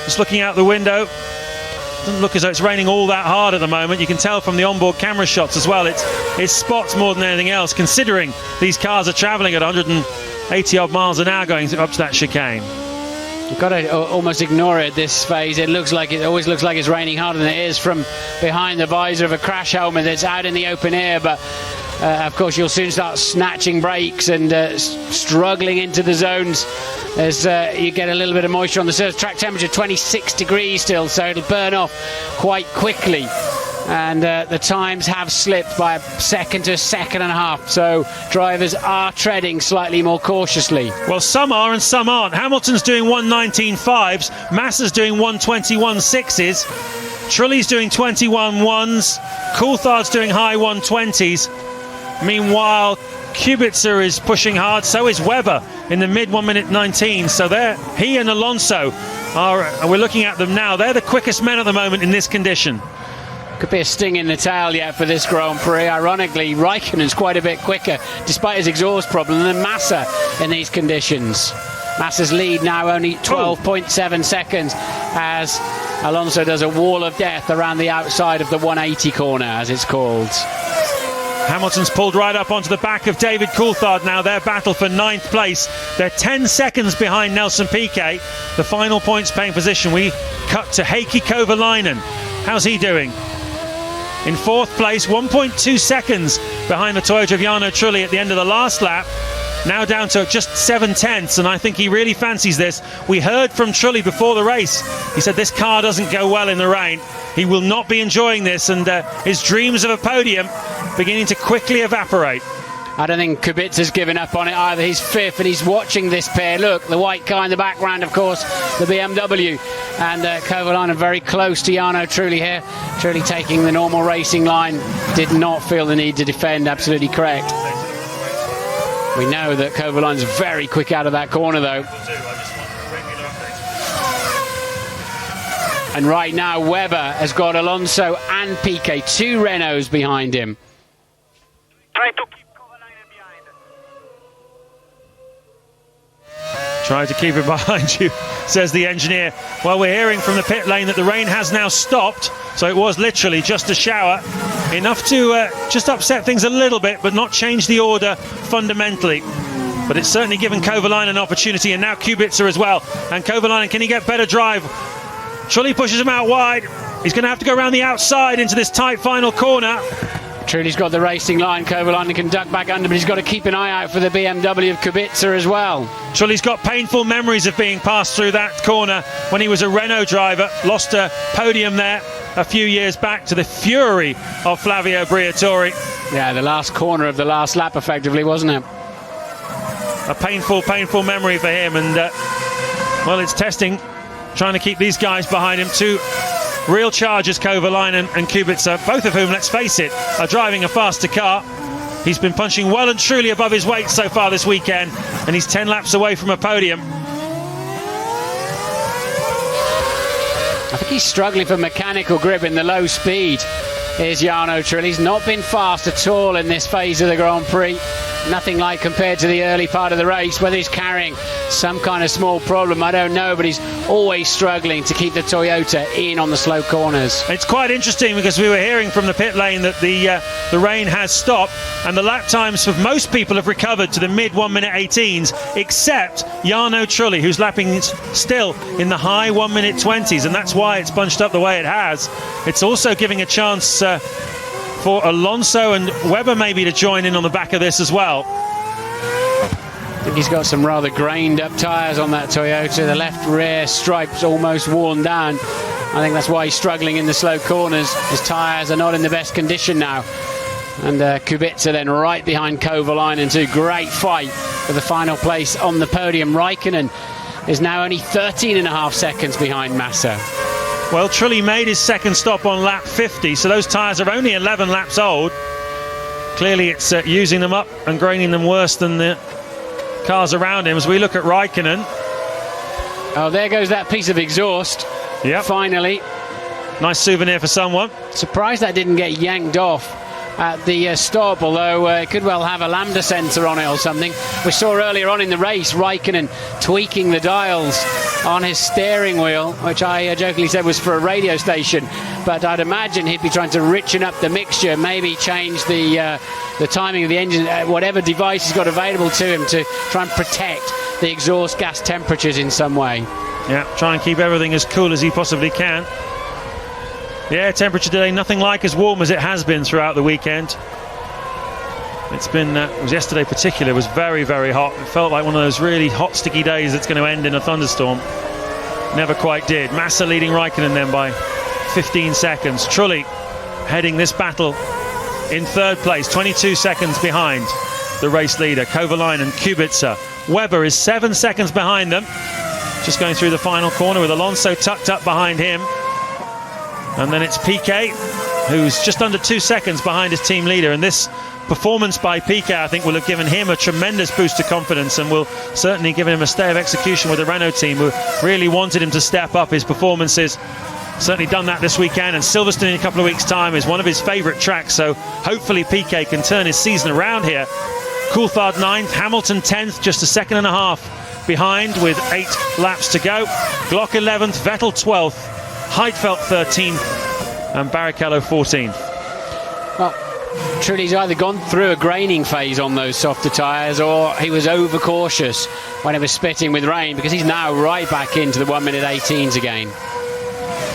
Just looking out the window, doesn't look as though it's raining all that hard at the moment. You can tell from the onboard camera shots as well. It's spots more than anything else, considering these cars are travelling at 180 odd miles an hour going up to that chicane. You've got to almost ignore it at this phase. It always looks like it's raining harder than it is from behind the visor of a crash helmet that's out in the open air. But of course, you'll soon start snatching brakes and struggling into the zones as you get a little bit of moisture on the surface. Track temperature 26 degrees still, so it'll burn off quite quickly. And the times have slipped by a second to a second and a half, so drivers are treading slightly more cautiously. Well, some are and some aren't. Hamilton's doing 1:19.5s, Massa's doing 1:21.6s, Trulli's doing 21.1s, Coulthard's doing high 1:20s. Meanwhile, Kubica is pushing hard, so is Webber in the mid 1:19. So he and Alonso we're looking at them now. They're the quickest men at the moment in this condition. Could be a sting in the tail yet for this Grand Prix. Ironically, Raikkonen's quite a bit quicker, despite his exhaust problem, than Massa in these conditions. Massa's lead now only 12.7 seconds as Alonso does a wall of death around the outside of the 180 corner, as it's called. Hamilton's pulled right up onto the back of David Coulthard now. Their battle for 9th place. They're 10 seconds behind Nelson Piquet. The final points paying position. We cut to Heikki Kovalainen. How's he doing? In 4th place, 1.2 seconds behind the Toyota of Jarno Trulli at the end of the last lap. Now down to just 7/10, and I think he really fancies this. We heard from Trulli before the race. He said this car doesn't go well in the rain. He will not be enjoying this, and his dreams of a podium beginning to quickly evaporate. I don't think Kubica's given up on it either. He's 5th and he's watching this pair. Look, the white car in the background, of course, the BMW. And Kovalainen very close to Jarno Trulli here. Trulli taking the normal racing line. Did not feel the need to defend. Absolutely correct. We know that Kovalainen's very quick out of that corner, though. And right now, Webber has got Alonso and Piquet, 2 Renaults behind him. Try to keep Kovalainen behind. Try to keep it behind you, says the engineer. Well, we're hearing from the pit lane that the rain has now stopped, so it was literally just a shower. Enough to just upset things a little bit, but not change the order fundamentally. But it's certainly given Kovalainen an opportunity, and now Kubica as well. And Kovalainen, can he get better drive? Trulli pushes him out wide. He's going to have to go around the outside into this tight final corner. Trulli's got the racing line. Kovalainen can duck back under, but he's got to keep an eye out for the BMW of Kubica as well. Trulli's got painful memories of being passed through that corner when he was a Renault driver. Lost a podium there a few years back to the fury of Flavio Briatore. Yeah, the last corner of the last lap, effectively, wasn't it? A painful, painful memory for him. And, well, it's testing, trying to keep these guys behind him. 2 real chargers, Kovalainen and Kubica, both of whom, let's face it, are driving a faster car. He's been punching well and truly above his weight so far this weekend, and he's 10 laps away from a podium. I think he's struggling for mechanical grip in the low speed. Here's Jarno Trulli. He's not been fast at all in this phase of the Grand Prix. Nothing like compared to the early part of the race. Whether he's carrying some kind of small problem, I don't know, but he's always struggling to keep the Toyota in on the slow corners. It's quite interesting because we were hearing from the pit lane that the rain has stopped, and the lap times for most people have recovered to the mid 1:18s, except Jarno Trulli, who's lapping still in the high 1:20s, and that's why it's bunched up the way it has. It's also giving a chance for Alonso and Webber maybe to join in on the back of this as well. I think he's got some rather grained up tyres on that Toyota. The left rear stripe's almost worn down. I think that's why he's struggling in the slow corners. His tyres are not in the best condition now. And Kubica then right behind Kovalainen too. Great fight for the final place on the podium. Raikkonen is now only 13.5 seconds behind Massa. Well, Trulli made his second stop on lap 50, so those tyres are only 11 laps old. Clearly it's using them up and graining them worse than the cars around him. As we look at Raikkonen. Oh, there goes that piece of exhaust. Yep. Finally. Nice souvenir for someone. Surprised that didn't get yanked off at the stop, although it could well have a lambda sensor on it or something. We saw earlier on in the race Raikkonen tweaking the dials on his steering wheel, which I jokingly said was for a radio station, but I'd imagine he'd be trying to richen up the mixture, maybe change the timing of the engine, whatever device he's got available to him to try and protect the exhaust gas temperatures in some way. Yeah, try and keep everything as cool as he possibly can. Yeah, temperature today nothing like as warm as it has been throughout the weekend. It's been, it was yesterday particular, was very, very hot. It felt like one of those really hot, sticky days that's going to end in a thunderstorm. Never quite did. Massa leading Raikkonen then by 15 seconds. Trulli heading this battle in third place, 22 seconds behind the race leader, Kovalainen, Kubica. Webber is 7 seconds behind them, just going through the final corner with Alonso tucked up behind him. And then it's Piquet, who's just under 2 seconds behind his team leader. And this performance by Piquet, I think, will have given him a tremendous boost of confidence and will certainly give him a stay of execution with the Renault team, who really wanted him to step up his performances. Certainly done that this weekend, and Silverstone in a couple of weeks' time is one of his favourite tracks, so hopefully Piquet can turn his season around here. Coulthard 9th, Hamilton 10th, just a second and a half behind with 8 laps to go. Glock 11th, Vettel 12th, Heidfeld 13th, and Barrichello 14th. Well, Trulli's either gone through a graining phase on those softer tyres, or he was overcautious when it was spitting with rain, because he's now right back into the 1 minute 18s again.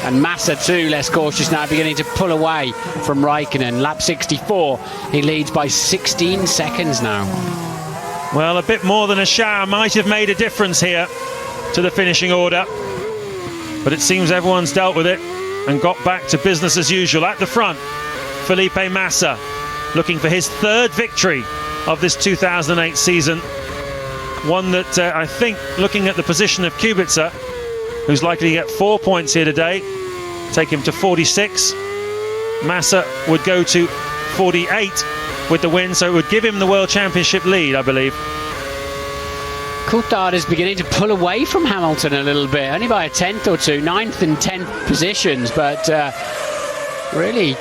And Massa too, less cautious now, beginning to pull away from Raikkonen. Lap 64, he leads by 16 seconds now. Well, a bit more than a shower might have made a difference here to the finishing order, but it seems everyone's dealt with it and got back to business as usual. At the front, Felipe Massa, looking for his third victory of this 2008 season. One that I think, looking at the position of Kubica, who's likely to get 4 points here today, take him to 46. Massa would go to 48 with the win, so it would give him the World Championship lead, I believe. Coulthard is beginning to pull away from Hamilton a little bit, only by a tenth or two, 9th and 10th positions, but really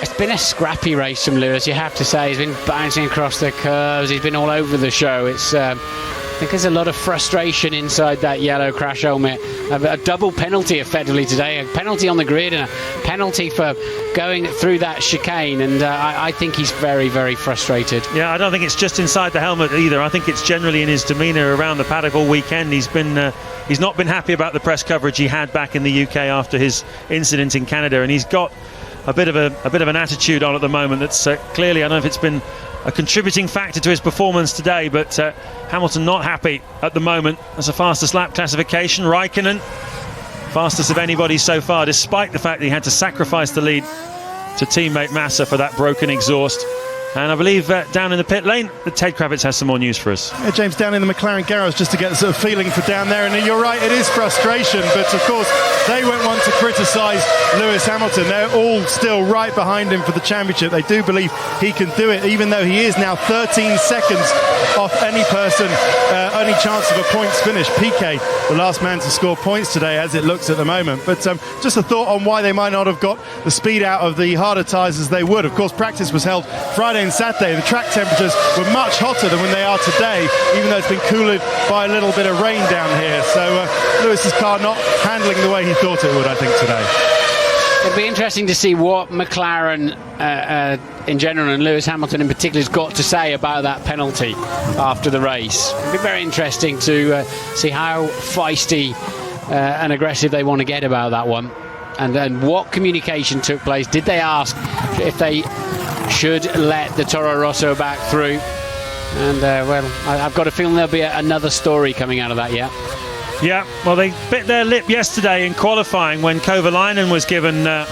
it's been a scrappy race from Lewis, you have to say. He's been bouncing across the curves, he's been all over the show. It's I think there's a lot of frustration inside that yellow crash helmet. A double penalty effectively today, a penalty on the grid and a penalty for going through that chicane, and I think he's very, very frustrated. Yeah, I don't think it's just inside the helmet either. I think it's generally in his demeanour around the paddock all weekend. He's not been happy about the press coverage he had back in the UK after his incident in Canada, and he's got a bit of an attitude on at the moment that's clearly, I don't know if it's been a contributing factor to his performance today, but Hamilton not happy at the moment. That's the fastest lap classification. Raikkonen, fastest of anybody so far, despite the fact that he had to sacrifice the lead to teammate Massa for that broken exhaust. And I believe down in the pit lane, Ted Kravitz has some more news for us. Yeah, James, down in the McLaren garage, just to get the sort of feeling for down there. And you're right, it is frustration. But of course, they won't want to criticise Lewis Hamilton. They're all still right behind him for the championship. They do believe he can do it, even though he is now 13 seconds off any person, any chance of a points finish. Piquet, the last man to score points today, as it looks at the moment. But just a thought on why they might not have got the speed out of the harder tyres as they would. Of course, practice was held Friday and Saturday. The track temperatures were much hotter than when they are today, even though it's been cooled by a little bit of rain down here. So Lewis's car not handling the way he thought it would, I think, today. It'll be interesting to see what McLaren in general and Lewis Hamilton in particular has got to say about that penalty after the race. It'll be very interesting to see how feisty and aggressive they want to get about that one, and what communication took place. Did they ask if they should let the Toro Rosso back through? And well, I've got a feeling there'll be another story coming out of that yet. Yeah, well, they bit their lip yesterday in qualifying when Kovalainen was given a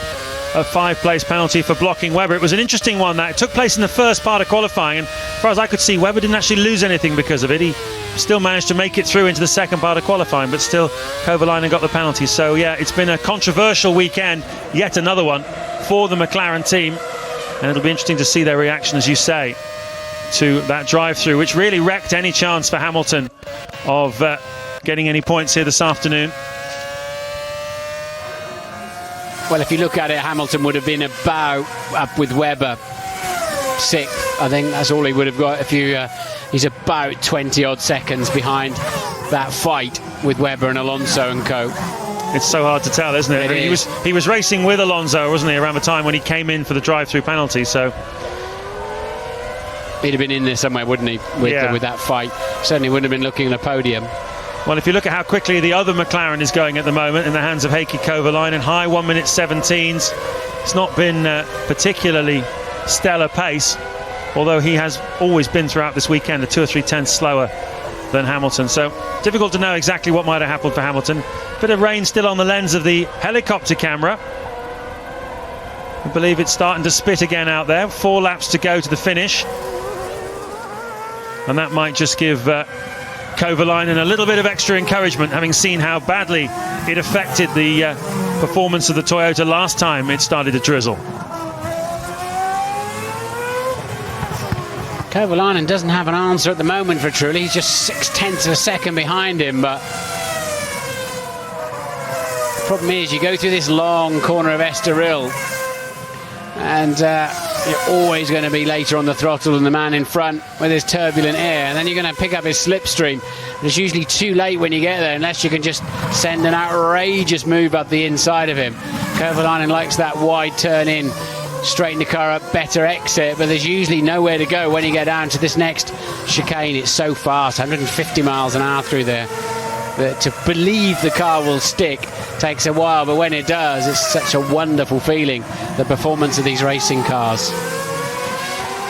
5-place penalty for blocking Webber. It was an interesting one that it took place in the first part of qualifying, and as far as I could see, Webber didn't actually lose anything because of it. He still managed to make it through into the second part of qualifying, but still Kovalainen got the penalty. So yeah, it's been a controversial weekend, yet another one for the McLaren team, and it'll be interesting to see their reaction, as you say, to that drive-through, which really wrecked any chance for Hamilton of getting any points here this afternoon. Well, if you look at it, Hamilton would have been about up with Webber, 6th. I think that's all he would have got. If you, he's about 20 odd seconds behind that fight with Webber and Alonso and co. It's so hard to tell, isn't it? He was racing with Alonso, wasn't he, around the time when he came in for the drive-through penalty, so he'd have been in there somewhere, wouldn't he, with that fight. Certainly wouldn't have been looking at a podium. Well, if you look at how quickly the other McLaren is going at the moment in the hands of Heikki Kovalainen, high 1:17s. It's not been particularly stellar pace, although he has always been throughout this weekend a 2 or 3 tenths slower than Hamilton. So difficult to know exactly what might have happened for Hamilton. Bit of rain still on the lens of the helicopter camera. I believe it's starting to spit again out there. 4 laps to go to the finish. And that might just give Kovalainen a little bit of extra encouragement, having seen how badly it affected the performance of the Toyota last time it started to drizzle. Kovalainen doesn't have an answer at the moment for Trulli. He's just 0.6 of a second behind him, but the problem is you go through this long corner of Estoril and you're always going to be later on the throttle than the man in front with his turbulent air, and then you're going to pick up his slipstream. It's usually too late when you get there, unless you can just send an outrageous move up the inside of him. Kovalainen likes that wide turn in, straighten the car up, better exit, but there's usually nowhere to go when you get down to this next chicane. It's so fast, 150 miles an hour through there, that to believe the car will stick takes a while, but when it does, it's such a wonderful feeling, the performance of these racing cars.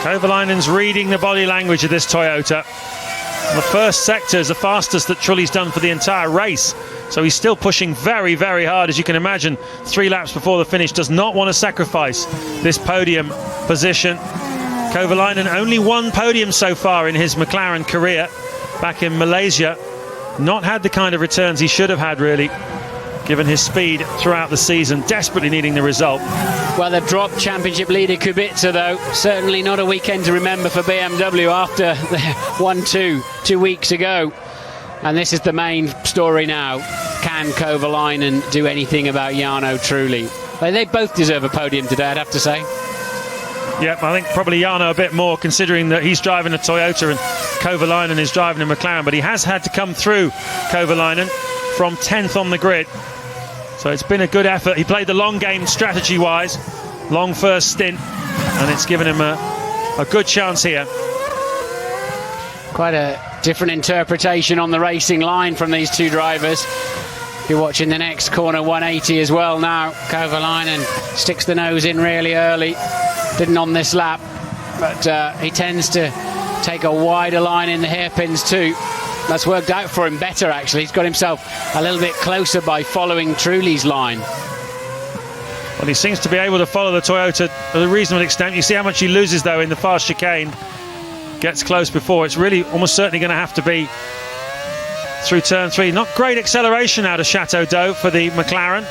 Kovalainen's reading the body language of this Toyota. The first sector is the fastest that Trulli's done for the entire race, so he's still pushing very, very hard, as you can imagine. 3 laps before the finish, does not want to sacrifice this podium position. Kovalainen only 1 podium so far in his McLaren career, back in Malaysia. Not had the kind of returns he should have had, really, given his speed throughout the season, desperately needing the result. Well, they've dropped championship leader Kubica, though. Certainly not a weekend to remember for BMW after the 1-2 2 weeks ago. And this is the main story now. Can Kovalainen do anything about Jarno Trulli? They both deserve a podium today, I'd have to say. Yep, I think probably Jarno a bit more, considering that he's driving a Toyota and Kovalainen is driving a McLaren. But he has had to come through, Kovalainen, from 10th on the grid. So it's been a good effort. He played the long game strategy-wise, long first stint, and it's given him a good chance here. Quite a different interpretation on the racing line from these two drivers. If you're watching the next corner, 180 as well now. Kovalainen sticks the nose in really early. Didn't on this lap, but he tends to take a wider line in the hairpins too. That's worked out for him better, actually. He's got himself a little bit closer by following Trulli's line. Well, he seems to be able to follow the Toyota to a reasonable extent. You see how much he loses, though, in the fast chicane. Gets close before. It's really almost certainly going to have to be through turn 3. Not great acceleration out of Chateau d'Eau for the McLaren.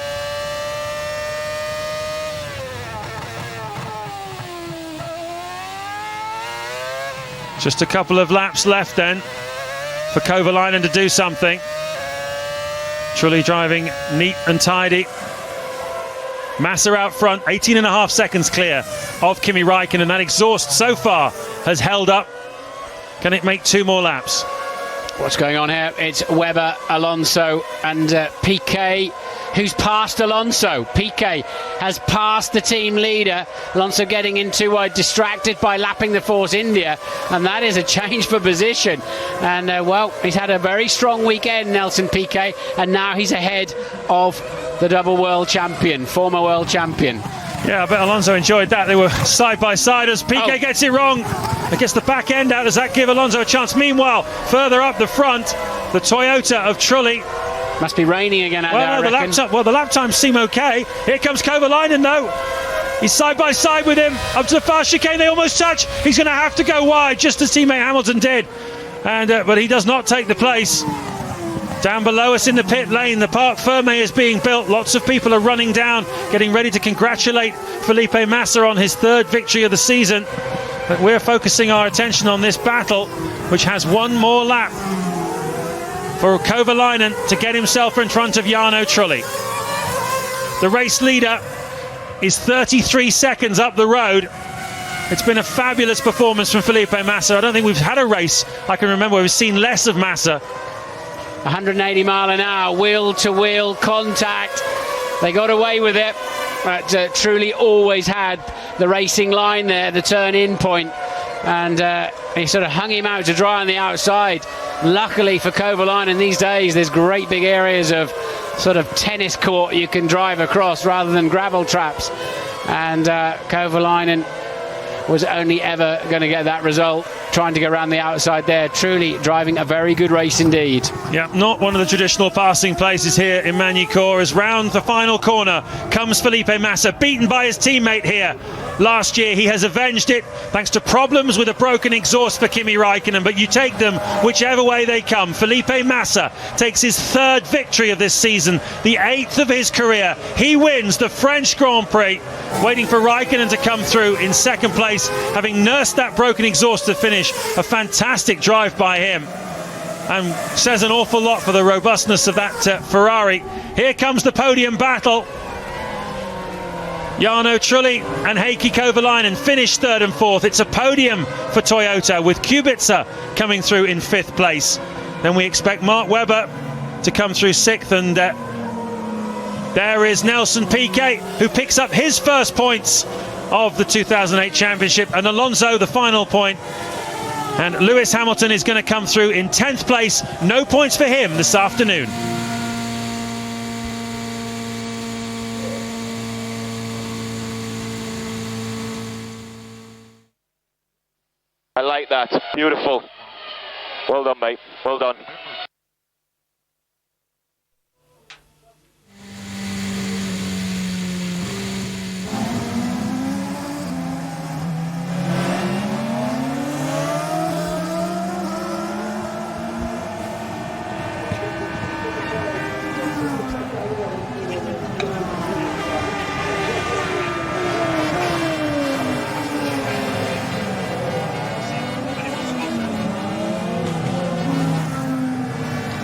Just a couple of laps left then for Kovalainen to do something. Trulli driving neat and tidy. Massa out front, 18.5 seconds clear of Kimi Räikkönen. That exhaust so far has held up. Can it make 2 more laps? What's going on here? It's Webber, Alonso and Piquet, who's passed Alonso. Piquet has passed the team leader. Alonso getting in too wide, distracted by lapping the Force India, and that is a change for position. And well, he's had a very strong weekend, Nelson Piquet, and now he's ahead of the double world champion, former world champion. Yeah, I bet Alonso enjoyed that. They were side by side as Piquet gets it wrong. It gets the back end out. Does that give Alonso a chance? Meanwhile, further up the front, the Toyota of Trulli. Must be raining again out there, the lap times seem okay. Here comes Kovalainen, though. He's side by side with him. Up to the fast chicane, they almost touch. He's going to have to go wide, just as teammate Hamilton did. And but he does not take the place. Down below us in the pit lane, the Parc Fermé is being built. Lots of people are running down, getting ready to congratulate Felipe Massa on his 3rd victory of the season. But we're focusing our attention on this battle, which has 1 more lap for Kovalainen to get himself in front of Jarno Trulli. The race leader is 33 seconds up the road. It's been a fabulous performance from Felipe Massa. I don't think we've had a race I can remember where we've seen less of Massa. 180 mile an hour, wheel-to-wheel contact. They got away with it, but Trulli always had the racing line there, the turn-in point, and he sort of hung him out to dry on the outside. luckily for Kovalainen these days, there's great big areas of sort of tennis court you can drive across rather than gravel traps. And Kovalainen was only ever going to get that result trying to go around the outside there. Truly driving a very good race indeed. Yeah, not one of the traditional passing places here in Magny-Cours. As round the final corner comes Felipe Massa, beaten by his teammate here. Last year he has avenged it thanks to problems with a broken exhaust for Kimi Räikkönen, but you take them whichever way they come. Felipe Massa takes his third victory of this season, the 8th of his career. He wins the French Grand Prix, waiting for Räikkönen to come through in second place, having nursed that broken exhaust to finish. A fantastic drive by him, and says an awful lot for the robustness of that Ferrari. Here comes the podium battle. Jarno Trulli and Heikki Kovalainen finish third and fourth. It's a podium for Toyota, with Kubica coming through in 5th place. Then we expect Mark Webber to come through 6th, and there is Nelson Piquet, who picks up his first points of the 2008 championship, and Alonso the final point. And Lewis Hamilton is going to come through in 10th place. No points for him this afternoon. I like that. Beautiful. Well done, mate. Well done.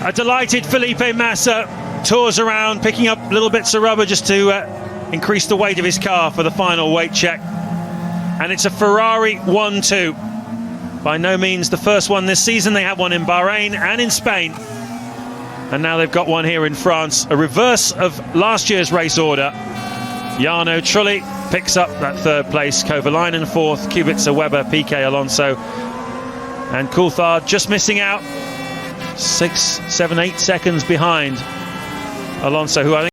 A delighted Felipe Massa tours around, picking up little bits of rubber just to increase the weight of his car for the final weight check. And it's a Ferrari 1-2. By no means the first one this season. They had one in Bahrain and in Spain. And now they've got one here in France. A reverse of last year's race order. Jarno Trulli picks up that 3rd place. Kovalainen 4th. Kubica, Webber, Piquet, Alonso. And Coulthard just missing out. 6, 7, 8 seconds behind Alonso, who I think